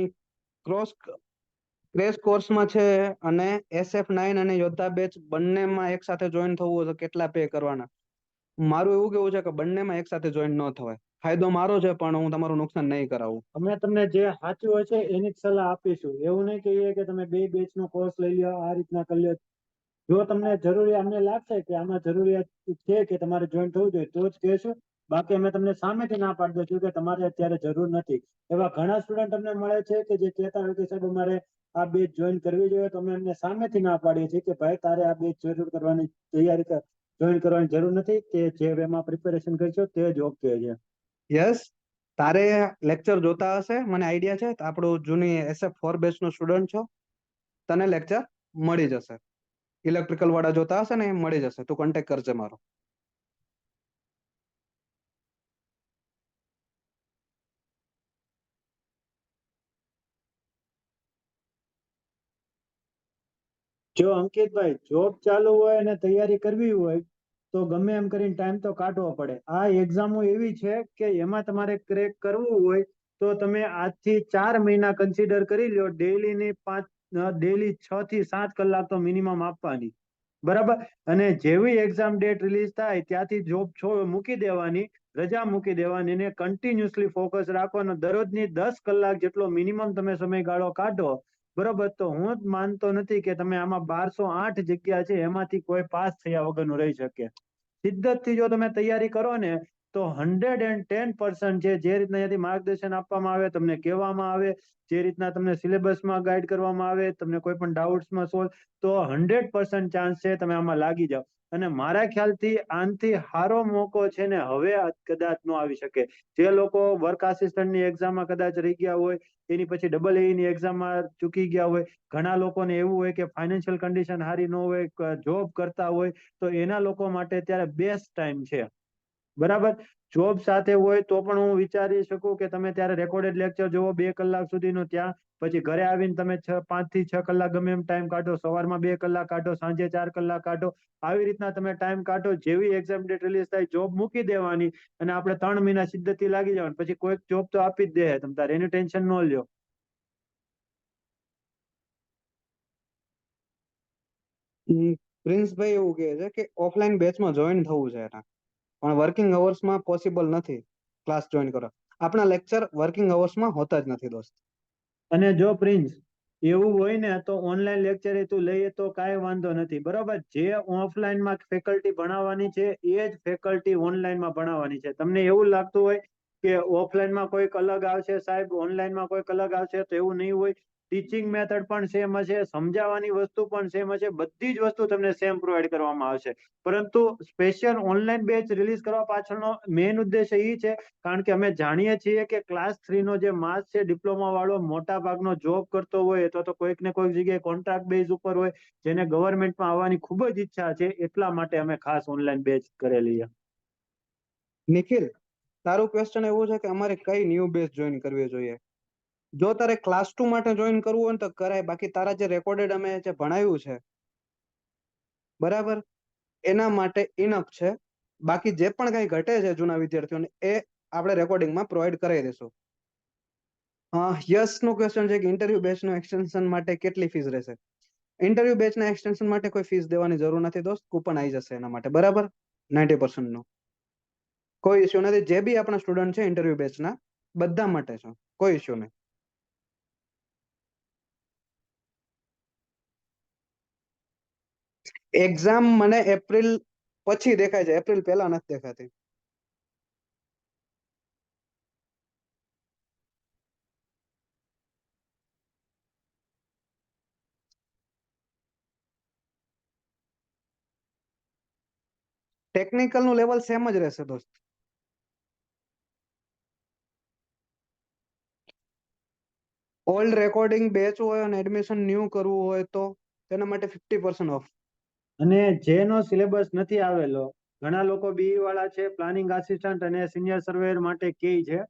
ક્રેશ કોર્સમાં છે અને SF9 અને યોદ્ધા બેચ બંનેમાં એક સાથે જોઈન થવું હોય તો કેટલા પે કરવાના? મારું એવું કેવું છે કે બંનેમાં એક સાથે જોઈન ન થવાય. ફાયદો મારો છે પણ હું તમારું નુકસાન નહીં કરાવું. અમે તમને જે સાચું હોય છે એની જ સલાહ આપીશું. એવું નહીં કહીએ કે તમે 2 બેચ નો કોર્સ લઈ લો, આ રીતના કરી લો. જો તમને જરૂરી અમને લાગશે કે આમાં જરૂરિયાત છે કે તમારે જોઈન થવું જોઈએ તો જ કહેશું. બાકી અમે તમને સામેથી ના પાડી દઈશું કે તમારે અત્યારે જરૂર નથી. એવા ઘણા સ્ટુડન્ટ અમને મળે છે કે જે કહેતા હોય કે સાહેબ અમારે આ બેચ જોઈન કરવી જોઈએ, તો અમે એમને સામેથી ના પાડીએ છીએ કે ભાઈ તારે આ બેચ જરૂર કરવાની તૈયારી કર, જોઈન કરવાની જરૂર નથી. તે જે એમાં પ્રિપેરેશન કરશો તે જ ઓકે છે. યસ, તારે લેક્ચર જોતા હશે, મને આઈડિયા છે. આપણું જૂની SF4 બેચ નો સ્ટુડન્ટ છો, તને લેક્ચર મળી જશે. ઇલેક્ટ્રિકલ વાળા જોતા હશે ને, એ મળી જશે. તું કોન્ટેક્ટ કરજે મારો. જો અંકિતભાઈ જોબ ચાલુ હોય અને તૈયારી કરવી હોય તો ગમે એમ કરીને ટાઈમ તો કાઢવો પડે. આ એક્ઝામો એવી છે કે એમાં તમારે ક્રેક કરવું હોય તો તમે આજથી 4 મહિના કન્સિડર કરી લો. ડેલી 6 થી 7 કલાક તો મિનિમમ આપવાની. બરાબર? અને જેવી એક્ઝામ ડેટ રિલીઝ થાય ત્યાંથી જોબ મૂકી દેવાની, રજા મૂકી દેવાની અને કન્ટિન્યુઅસલી ફોકસ રાખવાનો. દરરોજની 10 કલાક જેટલો મિનિમમ તમે સમયગાળો કાઢો. બરોબર? તો હું જ માનતો નથી કે તમે આમાં 1208 જગ્યા છે એમાંથી કોઈ પાસ થયા વગરનું રહી શકે. શિદ્દતથી જો તમે તૈયારી કરો ને તો 110% છે. જે રીતના અહીંયાથી માર્ગદર્શન આપવામાં આવે, તમને કહેવામાં આવે, જે રીતના તમને સિલેબસમાં ગાઈડ કરવામાં આવે, તમને કોઈ પણ ડાઉટ્સમાં સોલ્વ, તો 100% ચાન્સ છે તમે આમાં લાગી જાઓ. અને મારા ખ્યાલથી આનથી સારો મોકો છે ને હવે કદાચ ન આવી શકે. જે લોકો વર્ક આસિસ્ટન્ટની એક્ઝામમાં કદાચ રહી ગયા હોય, એની પછી AA ની એક્ઝામમાં ચૂકી ગયા હોય, ઘણા લોકોને એવું હોય કે ફાઇનાન્શિયલ કન્ડિશન સારી ન હોય, જોબ કરતા હોય, તો એના લોકો માટે અત્યારે બેસ્ટ ટાઈમ છે. બરાબર? જોબ સાથે હોય તો પણ હું વિચારી શકું કે તમે ત્યારે રેકોર્ડેડ લેક્ચર જોવો 2 કલાક સુધીનો, ત્યાં પછી ઘરે આવીને તમે 5 થી 6 કલાક ગમે એમ ટાઈમ કાઢો, સવારમાં 2 કલાક કાઢો, સાંજે 4 કલાક કાઢો. આવી રીતના તમે ટાઈમ કાઢો. જેવી એક્ઝામ ડેટ રિલીઝ થાય જોબ મૂકી દેવાની અને આપણે 3 મહિના સિદ્ધતથી લાગી જવાનું. પછી કોઈક જોબ તો આપી જ દે, તમ તારે એની ટેન્શન ન લ્યો. પ્રિન્સભાઈ એવું કહે છે કે ઓફલાઈન બેચમાં જોઈન થવું છે એના, પણ વર્કિંગ અવર્સમાં પોસિબલ નથી ક્લાસ જોઈન કરો. આપણા લેક્ચર વર્કિંગ અવર્સમાં હોતા જ નથી દોસ્ત. અને જો પ્રિન્સ એવું હોય ને તો ઓનલાઈન લેક્ચર તું લઈએ તો કાંઈ વાંધો નથી. બરોબર? જે ઓફલાઈનમાં ફેકલ્ટી ભણાવવાની છે એ જ ફેકલ્ટી ઓનલાઈનમાં ભણાવવાની છે. તમને એવું લાગતું હોય કે ઓફલાઈનમાં કોઈક અલગ આવશે સાહેબ, ઓનલાઈનમાં કોઈક અલગ આવશે, તો એવું નહીં હોય. ટીચિંગ મેથડ પણ સેમ હશે, સમજાવવાની વસ્તુ પણ સેમ હશે, બધી જ વસ્તુ તમને સેમ પ્રોવાઈડ કરવામાં આવશે. પરંતુ સ્પેશિયલ ઓનલાઈન બેચ રિલીઝ કરવા પાછળનો મેઇન ઉદ્દેશ એ છે કારણ કે અમે જાણીએ છીએ કે ક્લાસ 3 નો જે માસ છે ડિપ્લોમા વાળો મોટા ભાગનો જોબ કરતો હોય અથવા તો કોઈક ને કોઈક જગ્યાએ કોન્ટ્રાક્ટ બેઝ ઉપર હોય, જેને ગવર્મેન્ટમાં આવવાની ખૂબ જ ઈચ્છા છે. એટલા માટે અમે ખાસ ઓનલાઈન બેચ કરેલી છે. નિખિલ, તારું ક્વેશ્ચન એવું છે કે અમારે કઈ ન્યૂ બેચ જોઈન કરવી જોઈએ. જો તારે ક્લાસ 2 માટે જોઈન કરવું હોય ને તો કરાય. બાકી તારા જે રેકોર્ડેડ અમે જે ભણાવ્યું છે, બરાબર, એના માટે ઇનફ છે. બાકી જે પણ કઈ ઘટે છે જૂના વિદ્યાર્થીઓને એ આપણે રેકોર્ડિંગમાં પ્રોવાઈડ કરાવી દઈશું. યસ નું ક્વેશ્ચન છે કે ઇન્ટરવ્યુ બેચનું એક્સટેન્શન માટે કેટલી ફીસ રહેશે? ઇન્ટરવ્યુ બેચના એક્સટેન્શન માટે કોઈ ફીસ દેવાની જરૂર નથી દોસ્ત. કૂપન આવી જશે એના માટે. બરાબર? 90% નું કોઈ ઇસ્યુ નથી. જે બી આપણા સ્ટુડન્ટ છે ઇન્ટરવ્યુ બેચના, બધા માટે છે, કોઈ ઇસ્યુ નહીં. એક્ઝામ મને એપ્રિલ પછી દેખાય છે, એપ્રિલ પહેલા નથી દેખાતી. ટેકનિકલ નું લેવલ સેમ જ રહેશે દોસ્ત. ઓલ્ડ રેકોર્ડિંગ બેચ હોય અને એડમિશન ન્યૂ કરવું હોય તો તેના માટે 50% ઓફ. અને જેનો સિલેબસ નથી આવેલો, ઘણા લોકો બીઈ વાળા છે, પ્લાનિંગ આસિસ્ટન્ટ અને સિનિયર સર્વેયર માટે કહે છે,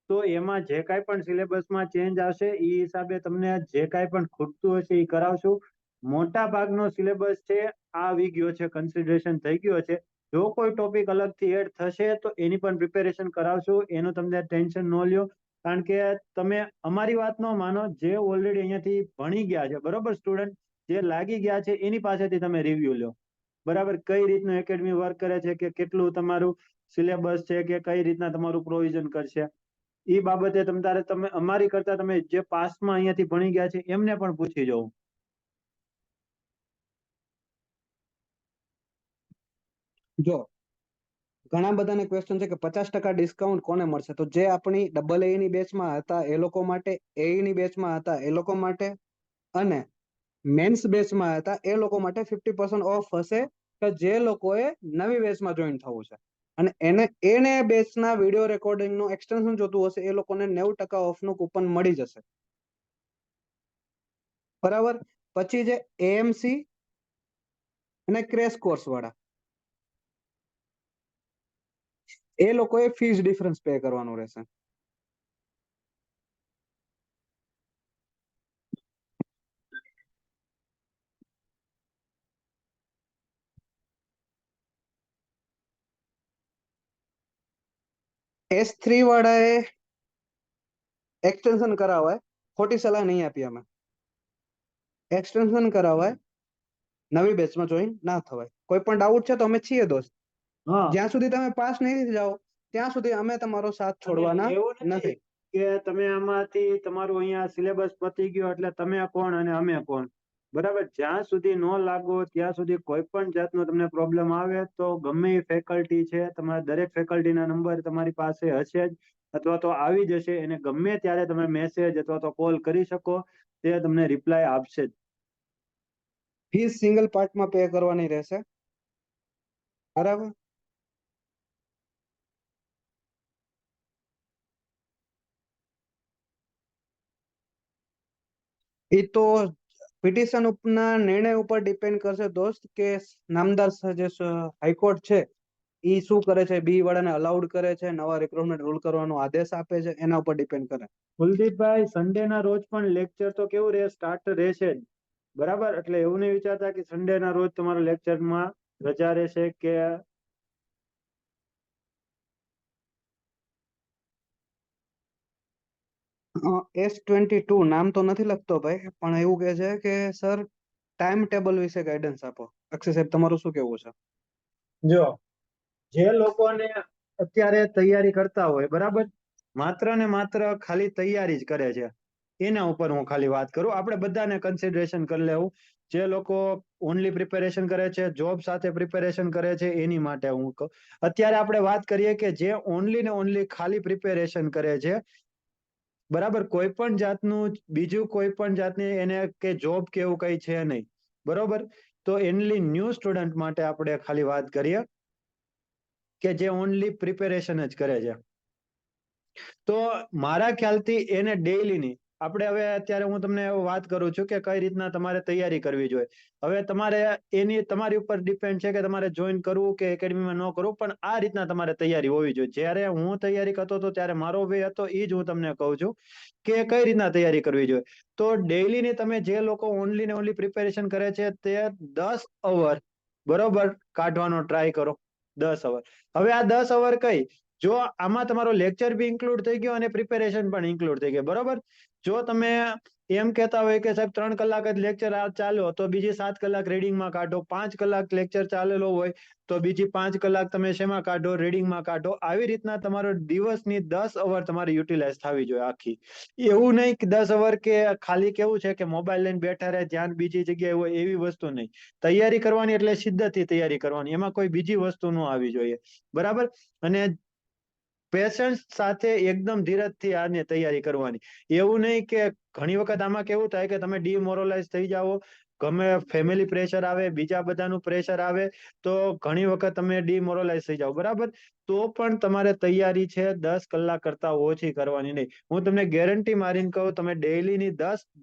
તો એમાં જે કાંઈ પણ સિલેબસમાં ચેન્જ આવશે એ હિસાબે તમને જે કાંઈ પણ ખૂટતું હશે એ કરાવશું. મોટા ભાગનો સિલેબસ છે આવી ગયો છે, કન્સિડરેશન થઈ ગયો છે. જો કોઈ ટોપિક અલગથી એડ થશે તો એની પણ પ્રિપેરેશન કરાવશું, એનું તમને ટેન્શન ન લ્યો. કારણ કે તમે અમારી વાત ન માનો, જે ઓલરેડી અહીંયાથી ભણી ગયા છે, બરોબર સ્ટુડન્ટ જે લાગી ગયા છે એની પાસેથી તમે રિવ્યુ લો. બરાબર, કઈ રીતનું એકેડમી વર્ક કરે છે, કે કેટલું તમારું સિલેબસ છે, કે કઈ રીતના તમારું પ્રોવિઝન કરશે, એ બાબતે તમે અમારી કરતા તમે જે પાસમાં અહીંયાથી ભણી ગયા છે એમને પણ પૂછી જવું. જો ઘણા બધાને ક્વેશ્ચન છે કે 50% ડિસ્કાઉન્ટ કોને મળશે, તો જે આપણી ડબલ એ ની બેચમાં હતા એ લોકો માટે, એ ની બેચમાં હતા એ લોકો માટે, અને મેન્સ બેચમાં હતા એ લોકો માટે 50% ઓફ હશે, કે જે લોકોએ નવી બેચમાં જોઈન થવું છે. અને એને બેચના વિડીયો રેકોર્ડિંગનું એક્સટેન્શન જોતું હશે એ લોકોને 90% ઓફનું કૂપન મળી જશે. બરાબર. પછી જે એએમસી અને ક્રેશ કોર્સ વાળા, એ લોકોએ ફીસ ડિફરન્સ પે કરવાનું રહેશે. S3 વાળાએ એક્સટેન્શન કરાવાય, ખોટી સલાહ નહીં આપી અમે. એક્સટેન્શન કરાવાય, નવી બેચમાં જોઈન ના થવાય. કોઈ પણ ડાઉટ છે તો અમે છીએ દોસ્ત. હા, જ્યાં સુધી તમે પાસ નહીં જાઓ ત્યાં સુધી અમે તમારો સાથ છોડવાના એવું નથી. કે તમે આમાંથી તમારું અહીંયા સિલેબસ પતી ગયો એટલે તમે કોણ અને અમે કોણ. બરાબર, જ્યાં સુધી ન લાગો ત્યાં સુધી કોઈ પણ જાતનો તમને પ્રોબ્લેમ આવે તો ગમે એ ફેકલ્ટી છે, તમારા દરેક ફેકલ્ટીના નંબર તમારી પાસે હશે જ, અથવા તો આવી જશે. એને ગમે ત્યારે તમે મેસેજ અથવા તો કોલ કરી શકો, તે તમને રિપ્લાય આપશે જ. ફીસ સિંગલ પાર્ટમાં પે કરવાની રહેશે. બરાબર. એ તો પિટિશન ઉપરના નિર્ણય ઉપર ડિપેન્ડ કરશે દોસ્ત, કે નામદાર જે હાઈકોર્ટ છે એ શું કરે છે, બી વાળાને અલાઉડ કરે છે, નવા રિક્રુટમેન્ટ રૂલ કરવાનો આદેશ આપે છે, એના ઉપર ડિપેન્ડ કરે. કુલદીપભાઈ, સન્ડે ના રોજ પણ લેક્ચર તો કેવું રહે, સ્ટાર્ટ રહેશે જ. બરાબર, એટલે એવું નહીં વિચારતા કે સન્ડે ના રોજ તમારા લેક્ચરમાં રજા રહેશે કે S22 નામ તો નથી લખતો ભાઈ, પણ એવું કે છે કે સર ટાઈમ ટેબલ વિશે ગાઈડન્સ આપો. અક્ષય સાહેબ, તમારું શું કેવું છે? જો જે લોકોને અત્યારે તૈયારી કરતા હોય, બરાબર, માત્ર ને માત્ર ખાલી તૈયારી જ કરે છે, એના ઉપર હું ખાલી વાત કરું. આપણે બધાને કન્સિડરેશન કરી લેવું. જે લોકો ઓનલી પ્રિપેરેશન કરે છે, જોબ સાથે પ્રિપેરેશન કરે છે, એની માટે હું કહું. અત્યારે આપણે વાત કરીએ કે જે ઓનલી ને ઓનલી ખાલી પ્રિપેરેશન કરે છે, બરાબર, કોઈ પણ જાતનું બીજું કોઈ પણ જાતની એને કે જોબ કે એવું કઈ છે નહીં, બરોબર. તો એનલી ન્યૂ સ્ટુડન્ટ માટે આપણે ખાલી વાત કરીએ કે જે ઓનલી પ્રિપેરેશન જ કરે છે. તો મારા ખ્યાલથી એને ડેઈલીની, આપણે હવે અત્યારે હું તમને વાત કરું છું કે કઈ રીતના તમારે તૈયારી કરવી જોઈએ. હવે તમારે એની તમારી ઉપર ડિપેન્ડ છે કે તમારે જોઈન કરવું કે એકેડમીમાં ન કરવું, પણ આ રીતના તમારે તૈયારી હોવી જોઈએ. જ્યારે હું તૈયારી કરતો હતો ત્યારે મારો વે હતો, એ જ હું તમને કહું છું કે કઈ રીતના તૈયારી કરવી જોઈએ. તો ડેઈલીની તમે જે લોકો ઓનલી ને ઓનલી પ્રિપેરેશન કરે છે તે 10 અવર બરોબર કાઢવાનો ટ્રાય કરો. 10 અવર. હવે આ 10 અવર કઈ, જો આમાં તમારો લેક્ચર બી ઇન્ક્લુડ થઈ ગયો અને પ્રિપેરેશન પણ ઇન્ક્લુડ થઈ ગયો, બરોબર. જો તમે એમ કહેતા હોય કે સાહેબ 3 કલાક જ લેક્ચર ચાલ્યો તો બીજી 7 કલાક રીડિંગમાં કાઢો, 5 કલાક લેક્ચર ચાલેલો હોય તો બીજી 5 કલાક તમે શેમાં કાઢો, રીડિંગમાં કાઢો. આવી રીતના તમારો દિવસની 10 અવર તમારી યુટિલાઇઝ થવી જોઈએ આખી. એવું નહીં કે 10 અવર કે ખાલી કેવું છે કે મોબાઈલ લઈને બેઠા રહે, ધ્યાન બીજી જગ્યાએ હોય, એવી વસ્તુ નહીં. તૈયારી કરવાની એટલે શિદ્દતથી તૈયારી કરવાની, એમાં કોઈ બીજી વસ્તુ ન આવી જોઈએ, બરાબર. અને પેશન્સ સાથે એકદમ ધીરજથી આને તૈયારી કરવાની. એવું નહીં કે ઘણી વખત આમાં કેવું થાય કે તમે ડિમોરલાઇઝ થઈ જાઓ, ગમે ફેમિલી પ્રેશર આવે, બીજા બધાનું પ્રેશર આવે, તો ઘણી વખત તમે ડિમોરલાઇઝ થઈ જાઓ, બરાબર? તો પણ તમારે તૈયારી છે 10 કલાક કરતા ઓછી કરવાની નહીં. હું તમને ગેરંટી મારીને કહું, તમે ડેઈલીની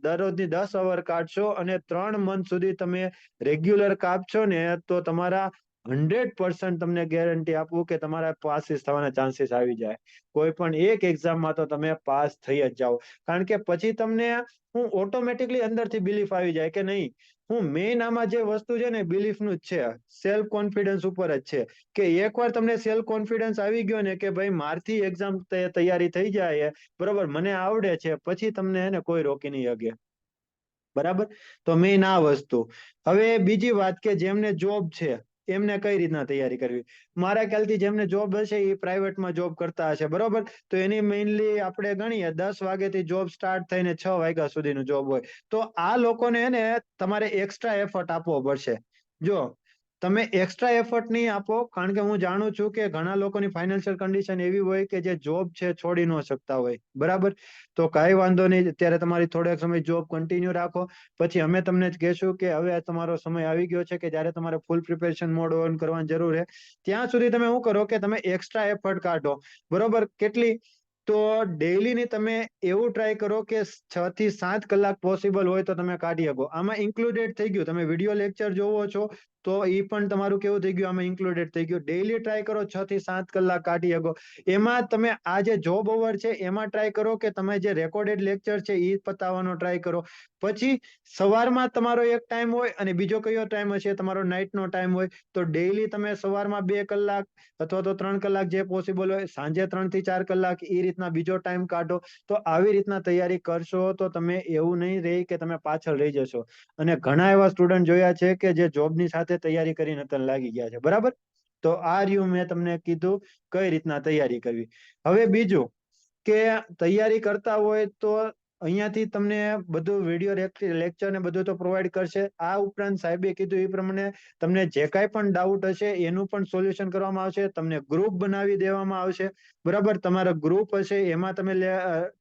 દરરોજની 10 અવર કાઢશો અને 3 મંથ સુધી તમે રેગ્યુલર કાપશો ને, તો તમારા 100% તમને ગેરંટી આપું કે તમારા પાસીસ થવાના ચાન્સીસ આવી જાય. કોઈ પણ એક એક્ઝામમાં તો તમે પાસ થઈ જ જાઓ. કારણ કે પછી તમને હું ઓટોમેટિકલી અંદરથી બિલીફ આવી જાય કે નહીં, હું મેઇન આમાં જે વસ્તુ છે ને બિલીફનું જ છે, સેલ્ફ કોન્ફિડન્સ ઉપર જ છે. કે એકવાર તમને સેલ્ફ કોન્ફિડન્સ આવી ગયો ને કે ભાઈ મારથી એક્ઝામ તૈયારી થઈ જાય, બરોબર, મને આવડે છે, પછી તમને એને કોઈ રોકી નહીં શકે. બરાબર? તો મેઇન આ વસ્તુ. હવે બીજી વાત કે જેમને જોબ છે એમને કઈ રીતના તૈયારી કરવી. મારા ખ્યાલથી જેમને જોબ હશે એ પ્રાઇવેટમાં જોબ કરતા હશે, બરોબર? તો એની મેઇનલી આપણે ગણીએ 10 વાગ્યાથી જોબ સ્ટાર્ટ થઈને 6 વાગ્યા સુધીનું જોબ હોય. તો આ લોકોને એને તમારે એક્સ્ટ્રા એફર્ટ આપવો પડશે. જો તમે એક્સ્ટ્રા એફર્ટ નહીં આપો, કારણ કે હું જાણું છું કે ઘણા લોકોની ફાઇનાન્શિયલ કન્ડિશન એવી હોય કે જે જોબ છે છોડી ન શકતા હોય, બરાબર? તો કાંઈ વાંધો નહીં, અત્યારે તમારી થોડોક સમય જોબ કન્ટિન્યુ રાખો. પછી અમે તમને જ કહેશું કે હવે તમારો સમય આવી ગયો છે કે જ્યારે તમારે ફૂલ પ્રિપેરેશન મોડ ઓન કરવાની જરૂર છે. ત્યાં સુધી તમે શું કરો કે તમે એક્સ્ટ્રા એફર્ટ કાઢો, બરોબર? કેટલી? તો ડેઈલીની તમે એવું ટ્રાય કરો કે 6 થી 7 કલાક પોસિબલ હોય તો તમે કાઢી શકો. આમાં ઇન્ક્લુડેડ થઈ ગયું, તમે વિડીયો લેક્ચર જોવો છો તો એ પણ તમારું કેવું થઈ ગયું, આમાં ઇન્ક્લુડેડ થઈ ગયું. ડેઈલી ટ્રાય કરો 6 થી 7 કલાક કાઢી શકો. એમાં તમે આ જે જોબ ઓવર છે એમાં ટ્રાય કરો કે તમે જે રેકોર્ડેડ લેક્ચર છે એ પતાવવાનો ટ્રાય કરો. પછી સવારમાં તમારો એક ટાઈમ હોય અને બીજો કયો ટાઈમ હશે, તમારો નાઇટનો ટાઈમ હોય. તો ડેઈલી તમે સવારમાં 2 કલાક અથવા તો 3 કલાક જે પોસિબલ હોય, સાંજે 3 થી 4 કલાક એ રીતના બીજો ટાઈમ કાઢો. તો આવી રીતના તૈયારી કરશો તો તમે એવું નહીં રહી કે તમે પાછળ રહી જશો. અને ઘણા એવા સ્ટુડન્ટ જોયા છે કે જે જોબની સાથે તૈયારી કરીને અત્યારે લાગી ગયા છે, બરાબર? તો આ રહ્યું મેં તમને કીધું કઈ રીતના તૈયારી કરવી. હવે બીજું કે તૈયારી કરતા હોય તો અહીંયાથી તમને બધું વિડીયો લેક્ચર ને બધું તો પ્રોવાઈડ કરશે. આ ઉપરાંત સાહેબે કીધું એ પ્રમાણે તમને જે કાંઈ પણ ડાઉટ હશે એનું પણ સોલ્યુશન કરવામાં આવશે. તમને ગ્રુપ બનાવી દેવામાં આવશે, બરાબર? તમારા ગ્રુપ હશે એમાં તમે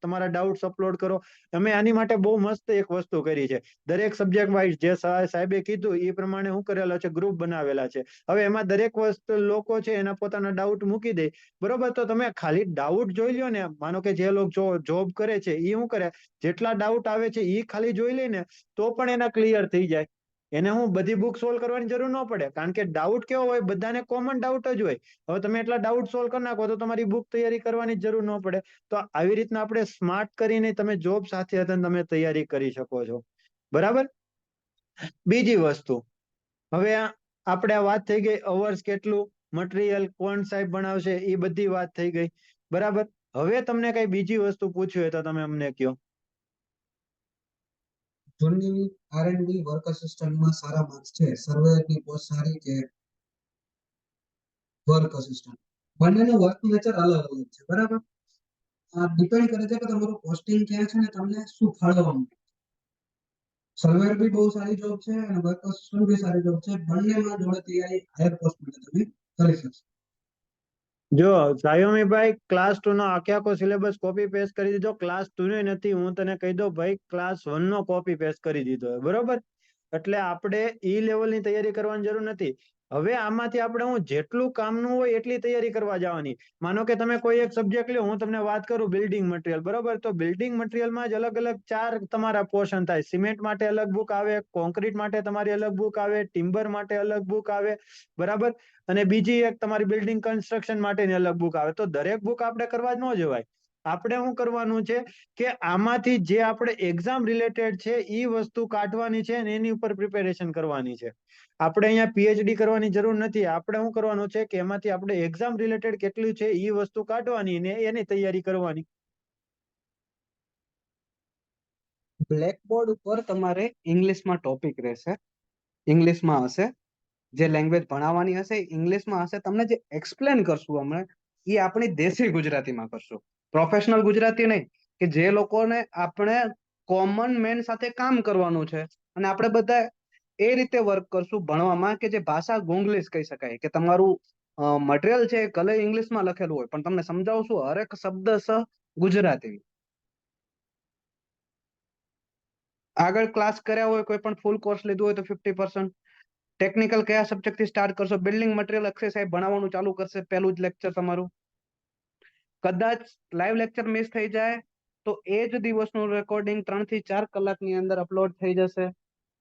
તમારા ડાઉટ્સ અપલોડ કરો. અમે આની માટે બહુ મસ્ત એક વસ્તુ કરી છે. દરેક સબ્જેક્ટ વાઇઝ જે સાહેબે કીધું એ પ્રમાણે શું કરેલા છે, ગ્રુપ બનાવેલા છે. હવે એમાં દરેક વસ્તુ લોકો છે એના પોતાના ડાઉટ મૂકી દે, બરોબર? તો તમે ખાલી ડાઉટ જોઈ લો ને. માનો કે જે લોકો જોબ કરે છે એ શું કરે, જેટલા ડાઉટ આવે છે એ ખાલી જોઈ લે ને તો પણ એના ક્લિયર થઈ જાય. એને હું બધી બુક સોલ્વ કરવાની જરૂર ન પડે, કારણ કે ડાઉટ કેવો હોય, બધાને કોમન ડાઉટ જ હોય. હવે તમે એટલા ડાઉટ સોલ્વ કરી નાખો તો તમારી બુક તૈયારી કરવાની જરૂર ન પડે. તો આવી રીતના આપણે સ્માર્ટ કરીને તમે જોબ સાથે તમે તૈયારી કરી શકો છો, બરાબર? બીજી વસ્તુ, હવે આપણે આ વાત થઈ ગઈ અવર્સ કેટલું, મટીરિયલ કોણ સાહેબ ભણાવશે, એ બધી વાત થઈ ગઈ, બરાબર? હવે તમને કઈ બીજી વસ્તુ પૂછવી હોય તો તમે અમને કહો. જૂની R&D વર્ક અસિસ્ટન્ટમાં સારા માર્ક્સ છે, સર્વેની પોસ્ટ સારી કે વર્ક અસિસ્ટન્ટ? બંનેનું વર્ક નેચર અલગ અલગ છે, બરાબર? આ ડિપેન્ડ કરે છે કે તમારું પોસ્ટિંગ ક્યાં છે ને તમને શું ફાળવવાનું. સર્વેર બી બહુ સારી જોબ છે અને વર્ક અસિસ્ટન્ટ બી સારી જોબ છે. બંનેમાં જોડે તૈયારી હાયર પોસ્ટ માટે તમે કરી શકશો. જો સાયોમીભાઈ, ક્લાસ 2 નો આખે આખો સિલેબસ કોપી પેસ્ટ કરી દીધો. ક્લાસ 2 નો નથી, હું તને કહી દઉં ભાઈ, ક્લાસ 1 નો કોપી પેસ્ટ કરી દીધો, બરોબર? એટલે આપણે ઈ લેવલની તૈયારી કરવાની જરૂર નથી. હવે આમાંથી આપણે હું જેટલું કામનું હોય એટલી તૈયારી કરવા જવાની. માનો કે તમે કોઈ એક સબ્જેક્ટ લો, હું તમને વાત કરું બિલ્ડિંગ મટીરિયલ, બરોબર? તો બિલ્ડિંગ મટીરિયલમાં જ અલગ અલગ 4 તમારા પોર્શન થાય. સિમેન્ટ માટે અલગ બુક આવે, કોન્ક્રીટ માટે તમારી અલગ બુક આવે, ટિમ્બર માટે અલગ બુક આવે, બરાબર? અને બીજી એક તમારી બિલ્ડિંગ કન્સ્ટ્રક્શન માટેની અલગ બુક આવે. તો દરેક બુક આપણે કરવા જ ન જવાય. આપણે શું કરવાનું છે કે આમાંથી જે આપણે એક્ઝામ રિલેટેડ છે એ વસ્તુ કાઢવાની છે અને એની ઉપર પ્રિપેરેશન કરવાની છે. આપણે અહીંયા પીએચડી કરવાની જરૂર નથી. આપણે શું કરવાનું છે કે એમાંથી આપણે એક્ઝામ રિલેટેડ કેટલું છે એ વસ્તુ કાઢવાની ને એની તૈયારી કરવાની. બ્લેકબોર્ડ ઉપર તમારે ઇંગ્લિશમાં ટોપિક રહેશે, ઇંગ્લિશમાં હશે. જે લેંગ્વેજ ભણાવવાની હશે ઇંગ્લિશમાં હશે. તમને જે એક્સપ્લેન કરશું અમે એ આપણી દેશી ગુજરાતીમાં કરશું, પ્રોફેશનલ ગુજરાતી નહીં. કે જે લોકોને આપણે કોમન મેન સાથે કામ કરવાનું છે અને આપણે બધા એ રીતે વર્ક કરશું ભણવામાં કે જે ભાષા ગોંગલીશ કહી શકાય. કે તમારું મટીરિયલ છે એ કલે ઇંગ્લિશમાં લખેલું હોય પણ તમને સમજાવું છું હરેક શબ્દ ગુજરાતી. આગળ ક્લાસ કર્યા હોય કોઈ પણ ફૂલ કોર્સ લીધું હોય તો 50%. ટેકનિકલ કયા સબ્જેક્ટ થી સ્ટાર્ટ કરશો, બિલ્ડિંગ મટીરિયલ અક્ષય સાહેબ ભણાવવાનું ચાલુ કરશે પહેલું જ લેક્ચર તમારું. કદાચ લાઈવ લેક્ચર મિસ થઈ જાય તો એ જ દિવસનું રેકોર્ડિંગ 3 થી 4 કલાકની અંદર અપલોડ થઈ જશે.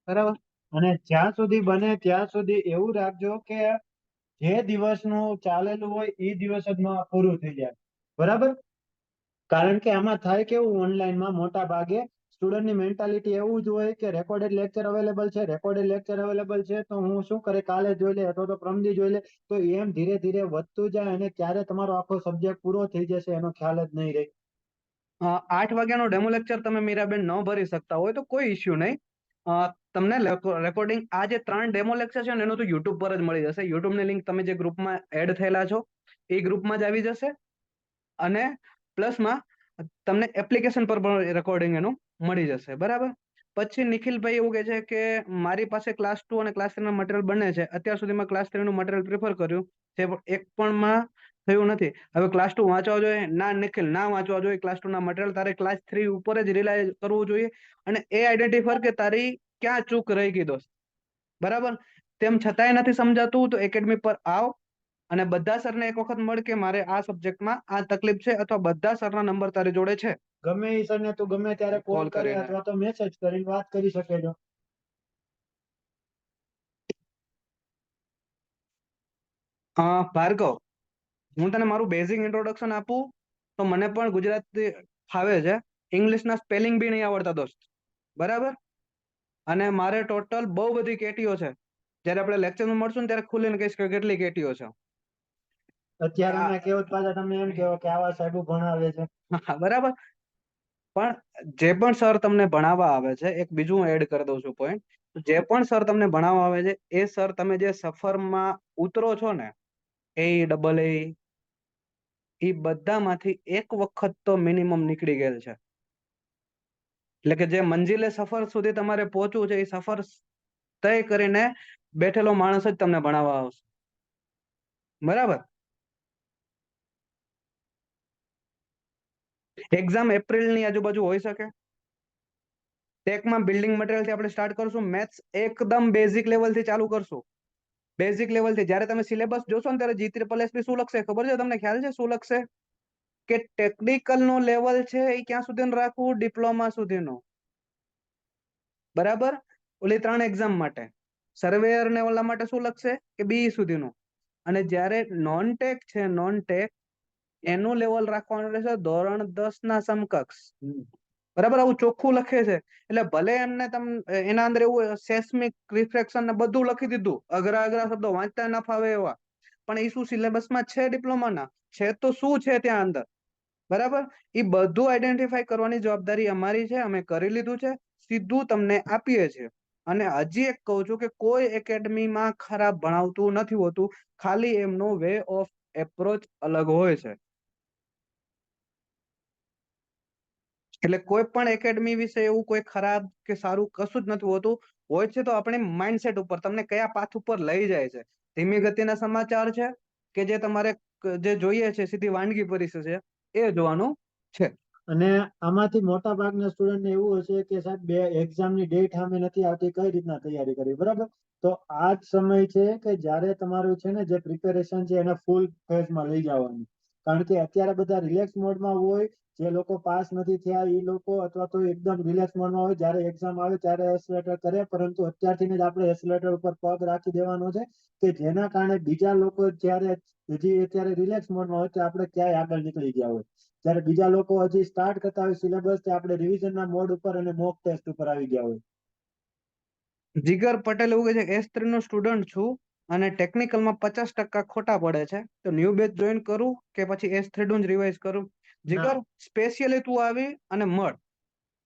બરાબર. અને જ્યાં સુધી બને ત્યાં સુધી એવું રાખજો કે જે દિવસનું ચાલેલું હોય એ દિવસ જ પૂરું થઈ જાય. બરાબર. કારણ કે આમાં થાય કેવું, ઓનલાઈનમાં મોટા ભાગે સ્ટુડન્ટની મેન્ટાલિટી એવું જ હોય કે રેકોર્ડેડ લેક્ચર અવેલેબલ છે, રેકોર્ડેડ લેક્ચર અવેલેબલ છે, તો હું શું કરે કાલે જોઈ લે અથવા તો પ્રમદી જોઈ લે, તો એમ ધીરે ધીરે વધતું જાય અને ક્યારે તમારો આખો સબ્જેક્ટ પૂરો થઈ જશે એનો ખ્યાલ જ નહીં રહે. 8 વાગ્યાનો ડેમો લેક્ચર તમે મીરાબેન ન ભરી શકતા હોય તો કોઈ ઇશ્યુ નહીં. તમને રેકોર્ડિંગ આ જે 3 ડેમો લેક્ચર છે ને એનું તો યુટ્યુબ પર જ મળી જશે. યુટ્યુબની લિંક તમે જે ગ્રુપમાં એડ થયેલા છો એ ગ્રુપમાં જ આવી જશે અને પ્લસમાં તમને એપ્લિકેશન પર પણ રેકોર્ડિંગ એનું મળી જશે. બરાબર. પછી નિખિલભાઈ એવું કહે છે કે મારી પાસે ક્લાસ 2 અને ક્લાસ 3 નું મટીરિયલ બને છે, અત્યાર સુધીમાં ક્લાસ 3 નું મટીરિયલ પ્રિફર કર્યું તે એક પણ માં થયું નથી, હવે ક્લાસ 2 વાંચવા જોઈએ? ના નિખિલ, ના વાંચવા જોઈએ ક્લાસ 2 ના મટીરિયલ, તારે ક્લાસ 3 ઉપર જ રિલાય કરવું જોઈએ અને એ આઈડેન્ટિફાય કે તારી ક્યાં ચૂક રહી ગઈ દોસ્ત. બરાબર. તેમ છતાંય નથી સમજાતું તો એકેડમી પર આવ અને બધા સરને એક વખત મળ કે મારે આ સબ્જેક્ટમાં આ તકલીફ છે, અથવા બધા સરના નંબર તારી જોડે છે. ગમે એ સરને તું ગમે ત્યારે કોલ કરે અથવા તો મેસેજ કરીને વાત કરી શકે છો. ભાર્ગવ, હું તને મારું બેઝિક ઇન્ટ્રોડક્શન આપું તો મને પણ ગુજરાતી ફાવે છે, ઇંગ્લિશના સ્પેલિંગ બી નહીં આવડતા દોસ્ત. બરાબર. અને મારે ટોટલ બહુ બધી કેટીઓ છે. જ્યારે આપણે લેક્ચરમાં મળશું ને ત્યારે ખુલીને કહીશ કે કેટલી કેટીઓ છે. અત્યારે અમે કેવું પાછા તમે એમ કહો કે આવા સાહેબો ભણાવે છે. બરાબર. પણ જે પણ સર તમને ભણાવવા આવે છે, એક બીજું હું એડ કરી દઉં છું પોઈન્ટ, જે પણ સર તમને ભણાવવા આવે છે એ સર તમે જે સફરમાં ઉતરો છો ને, AEEE એ બધામાંથી એક વખત તો મિનિમમ નીકળી ગયેલ છે. એટલે કે જે મંજિલે સફર સુધી તમારે પહોંચવું છે એ સફર તય કરીને બેઠેલો માણસ જ તમને ભણાવવા આવશે. બરાબર. એક્ઝામ એપ્રિલની આજુબાજુ હોઈ શકે. ટેકમાં બિલ્ડિંગ મટીરિયલથી આપણે સ્ટાર્ટ કરશું. મેથ્સ એકદમ બેઝિક લેવલથી ચાલુ કરશું. બેઝિક લેવલથી જ્યારે તમે સિલેબસ જોશો ને ત્યારે GSSB શું લખશે ખબર છે તમને? ખ્યાલ છે શું લખશે? કે ટેકનિકલ નો લેવલ છે એ ક્યાં સુધીનું રાખવું? ડિપ્લોમા સુધીનો. બરાબર. ઓલી 3 એક્ઝામ માટે સર્વેયર ને ઓલા માટે શું લખશે કે BE સુધીનું. અને જ્યારે નોન ટેક છે, નોન ટેક એનું લેવલ રાખવાનું રહેશે ધોરણ 10 ના સમકક્ષ. બરાબર. આવું ચોખ્ખું લખે છે. એટલે ભલે એમને એના અંદર એવું સેસ્મિક રિફ્રેક્શન ને બધું લખી દીધું, અઘરા અઘરા શબ્દો વાંચતા ના ફાવે એવા, પણ એ શું સિલેબસમાં છે ડિપ્લોમાના? છે તો શું છે ત્યાં અંદર? બરાબર. એ બધું આઈડેન્ટિફાઈ કરવાની જવાબદારી અમારી છે, અમે કરી લીધું છે, સીધું તમને આપીએ છીએ. અને હજી એક કહું છું કે કોઈ એકેડમીમાં ખરાબ ભણાવતું નથી હોતું, ખાલી એમનો વે ઓફ એપ્રોચ અલગ હોય છે. એટલે કોઈ પણ એકેડમી વિશે એવું કોઈ ખરાબ કે સારું કશું જ નથી હોતું. હોય છે તો આપણે માઇન્ડસેટ ઉપર, તમને કયા પાથ ઉપર લઈ જાય છે. ધીમી ગતિના સમાચાર છે કે જે તમારે જે જોઈએ છે સીધી વાનગી પરિસ્થિતિ છે એ જોવાનું છે. અને આમાંથી મોટા ભાગના સ્ટુડન્ટને એવું હશે કે સાહેબ બે એક્ઝામની ડેટ સામે નથી આવતી, કઈ રીતના તૈયારી કરવી? બરાબર. તો આ જ સમય છે કે જ્યારે તમારું છે ને જે પ્રિપેરેશન છે એને ફૂલ ફેઝમાં લઈ જવાનું. કારણ કે અત્યારે બધા રિલેક્સ મોડમાં હોય, જે લોકો પાસ નથી થયા એ લોકો, અથવા તો એકદમ રિલેક્સ મોડમાં હોય, જ્યારે એક્ઝામ આવે ત્યારે એક્સલેટર કરે, પરંતુ અત્યારથી જ આપણે એક્સલેટર ઉપર પગ રાખી દેવાનો છે કે જેના કારણે બીજા લોકો જ્યારે હજી અત્યારે રિલેક્સ મોડમાં હોય તો આપણે ક્યાંય આગળ નીકળી ગયા હોય, જ્યારે બીજા લોકો હજી સ્ટાર્ટ કરતા હોય સિલેબસ તે આપણે રિવિઝનના મોડ ઉપર અને મોક ટેસ્ટ ઉપર આવી ગયા હોય. જીગર પટેલ એવું કહે છે S3 નો સ્ટુડન્ટ છું અને ટેકનિકલમાં 50% ખોટા પડે છે, તો ન્યૂ બેચ જોઈન કરું કે પછી S3 નું જ રિવાઇઝ કરું? જીગર, સ્પેશિયલી તું આવી અને મળ,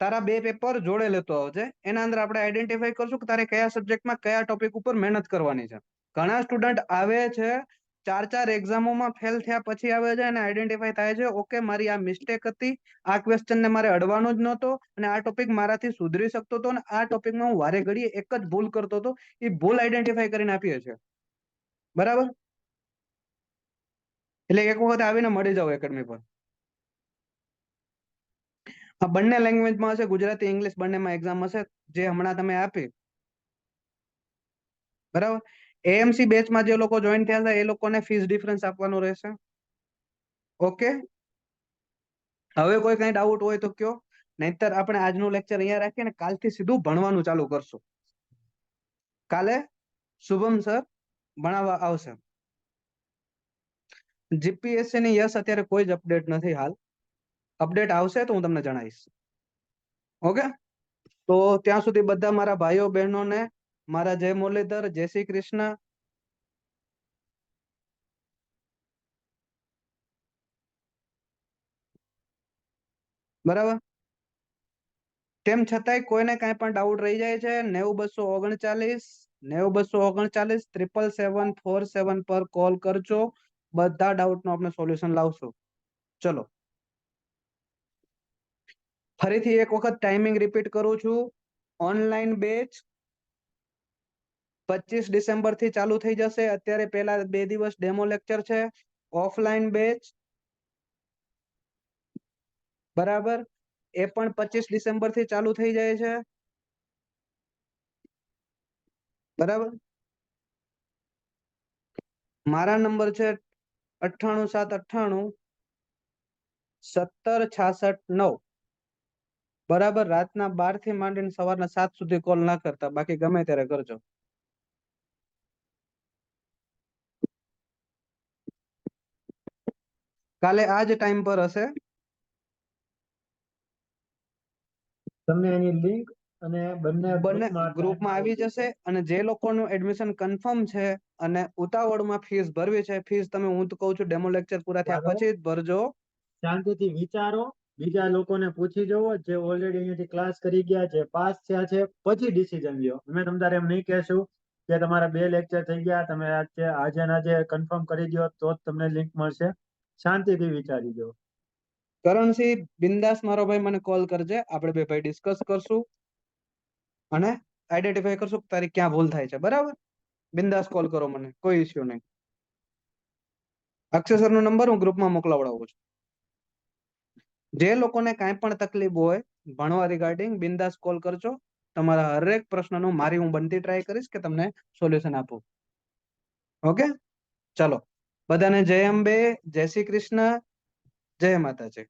તારા 2 પેપર જોડે લેતો આવજે. એના અંદર આપણે આઈડેન્ટિફાઈ કરશું કે તારે કયા સબ્જેક્ટમાં કયા ટોપિક ઉપર મહેનત કરવાની છે. ઘણા સ્ટુડન્ટ આવે છે 4 એક્ઝામોમાં ફેલ થયા પછી આવે છે અને આઈડેન્ટિફાઈ થાય છે, ઓકે મારી આ મિસ્ટેક હતી, આ ક્વેશ્ચન ને મારે અડવાનો જ નહોતો અને આ ટોપિક મારાથી સુધરી શકતો હતો અને આ ટોપિકમાં હું વારે ઘડીએ એક જ ભૂલ કરતો હતો. એ ભૂલ આઈડેન્ટિફાઈ કરીને આપીએ છીએ. બરાબર. એટલે એક વખત આવીને મળી જાઓ એકેડમી પર. આ બંને લેંગ્વેજમાં હશે, ગુજરાતી ઇંગ્લિશ બંનેમાં એક્ઝામ હશે, જે હમણાં તમે આપી. બરાબર. એએમસી બેચમાં જે લોકો જોઈન થયા હતા એ લોકોને ફીસ ડિફરન્સ આપવાનું રહેશે. ઓકે, હવે કોઈ કઈ ડાઉટ હોય તો કયો, નહીતર આપણે આજનું લેક્ચર અહીંયા રાખીએ ને કાલથી સીધું ભણવાનું ચાલુ કરશું. કાલે શુભમ સર ભણાવવા આવશે. જીપીએસસી ની યસ અત્યારે કોઈ જ અપડેટ નથી હાલ. અપડેટ આવશે તો હું તમને જણાવીશ. ઓકે, તો ત્યાં સુધી બધા મારા ભાઈઓ બહેનોને મારા જય મુરલીધર, જય શ્રી કૃષ્ણ. બરાબર. તેમ છતાંય કોઈને કાંઈ પણ ડાઉટ રહી જાય છે 90 239 777 પર કોલ કરજો. બધા ડાઉટ નો આપણે સોલ્યુશન લાવશું. ચલો, ફરીથી એક વખત ટાઈમિંગ રિપીટ કરું છું. ઓનલાઈન બેચ 25 ડિસેમ્બર થી ચાલુ થઈ જશે. અત્યારે પહેલા 2 દિવસ ડેમો લેક્ચર છે. ઓફલાઈન બેચ બરાબર, એ પણ 25 ડિસેમ્બર થી ચાલુ થઈ જાય છે. બરાબર. મારા નંબર છે 98 798 17 66 9. બરાબર. રાતના 12 થી માંડીને સવારના 7 સુધી કોલ ના કરતા, બાકી ગમે ત્યારે કરજો. કાલે આ જ ટાઈમ પર હશે. તમને એની લિંક અને બંને બંને ગ્રુપમાં આવી જશે. અને જે લોકોનું એડમિશન કન્ફર્મ છે અને ઉતાવળમાં ફીસ ભરવી છે, ફીસ તમે હું તો કહું છું ડેમો લેક્ચર પૂરા થયા પછી જ ભરજો. શાંતિથી વિચારો, બીજા લોકોને પૂછી જવો જે ઓલરેડી અહીંયાથી ક્લાસ કરી ગયા છે, પાસ થયા છે, પછી ડિસિઝન લ્યો. અમે તમારે એમ નહીં કહેશું કે તમારા 2 લેક્ચર થઈ ગયા, તમે આજે ને આજે કન્ફર્મ કરી દો તો જ તમને લિંક મળશે. શાંતિથી વિચારી દો. કરણસિંહ બિંદાસ મારો ભાઈ મને કોલ કરજે, આપણે બે ભાઈ ડિસ્કસ કરશું અને આઈડેન્ટિફાઈ કરશું કે તારી ક્યાં ભૂલ થાય છે. બરાબર, બિંદાસ કોલ કરો મને, કોઈ ઇશ્યુ નહીં. અક્ષય સર નો નંબર હું ગ્રુપમાં મોકલાવડાવું છું. જે લોકોને કાંઈ પણ તકલીફ હોય ભણવા રિગાર્ડિંગ, બિંદાસ કોલ કરજો. તમારા હરેક પ્રશ્નનું મારી હું બનતી ટ્રાય કરીશ કે તમને સોલ્યુશન આપું. ઓકે, ચલો બધાને જય અંબે, જય શ્રી કૃષ્ણ, જય માતાજી.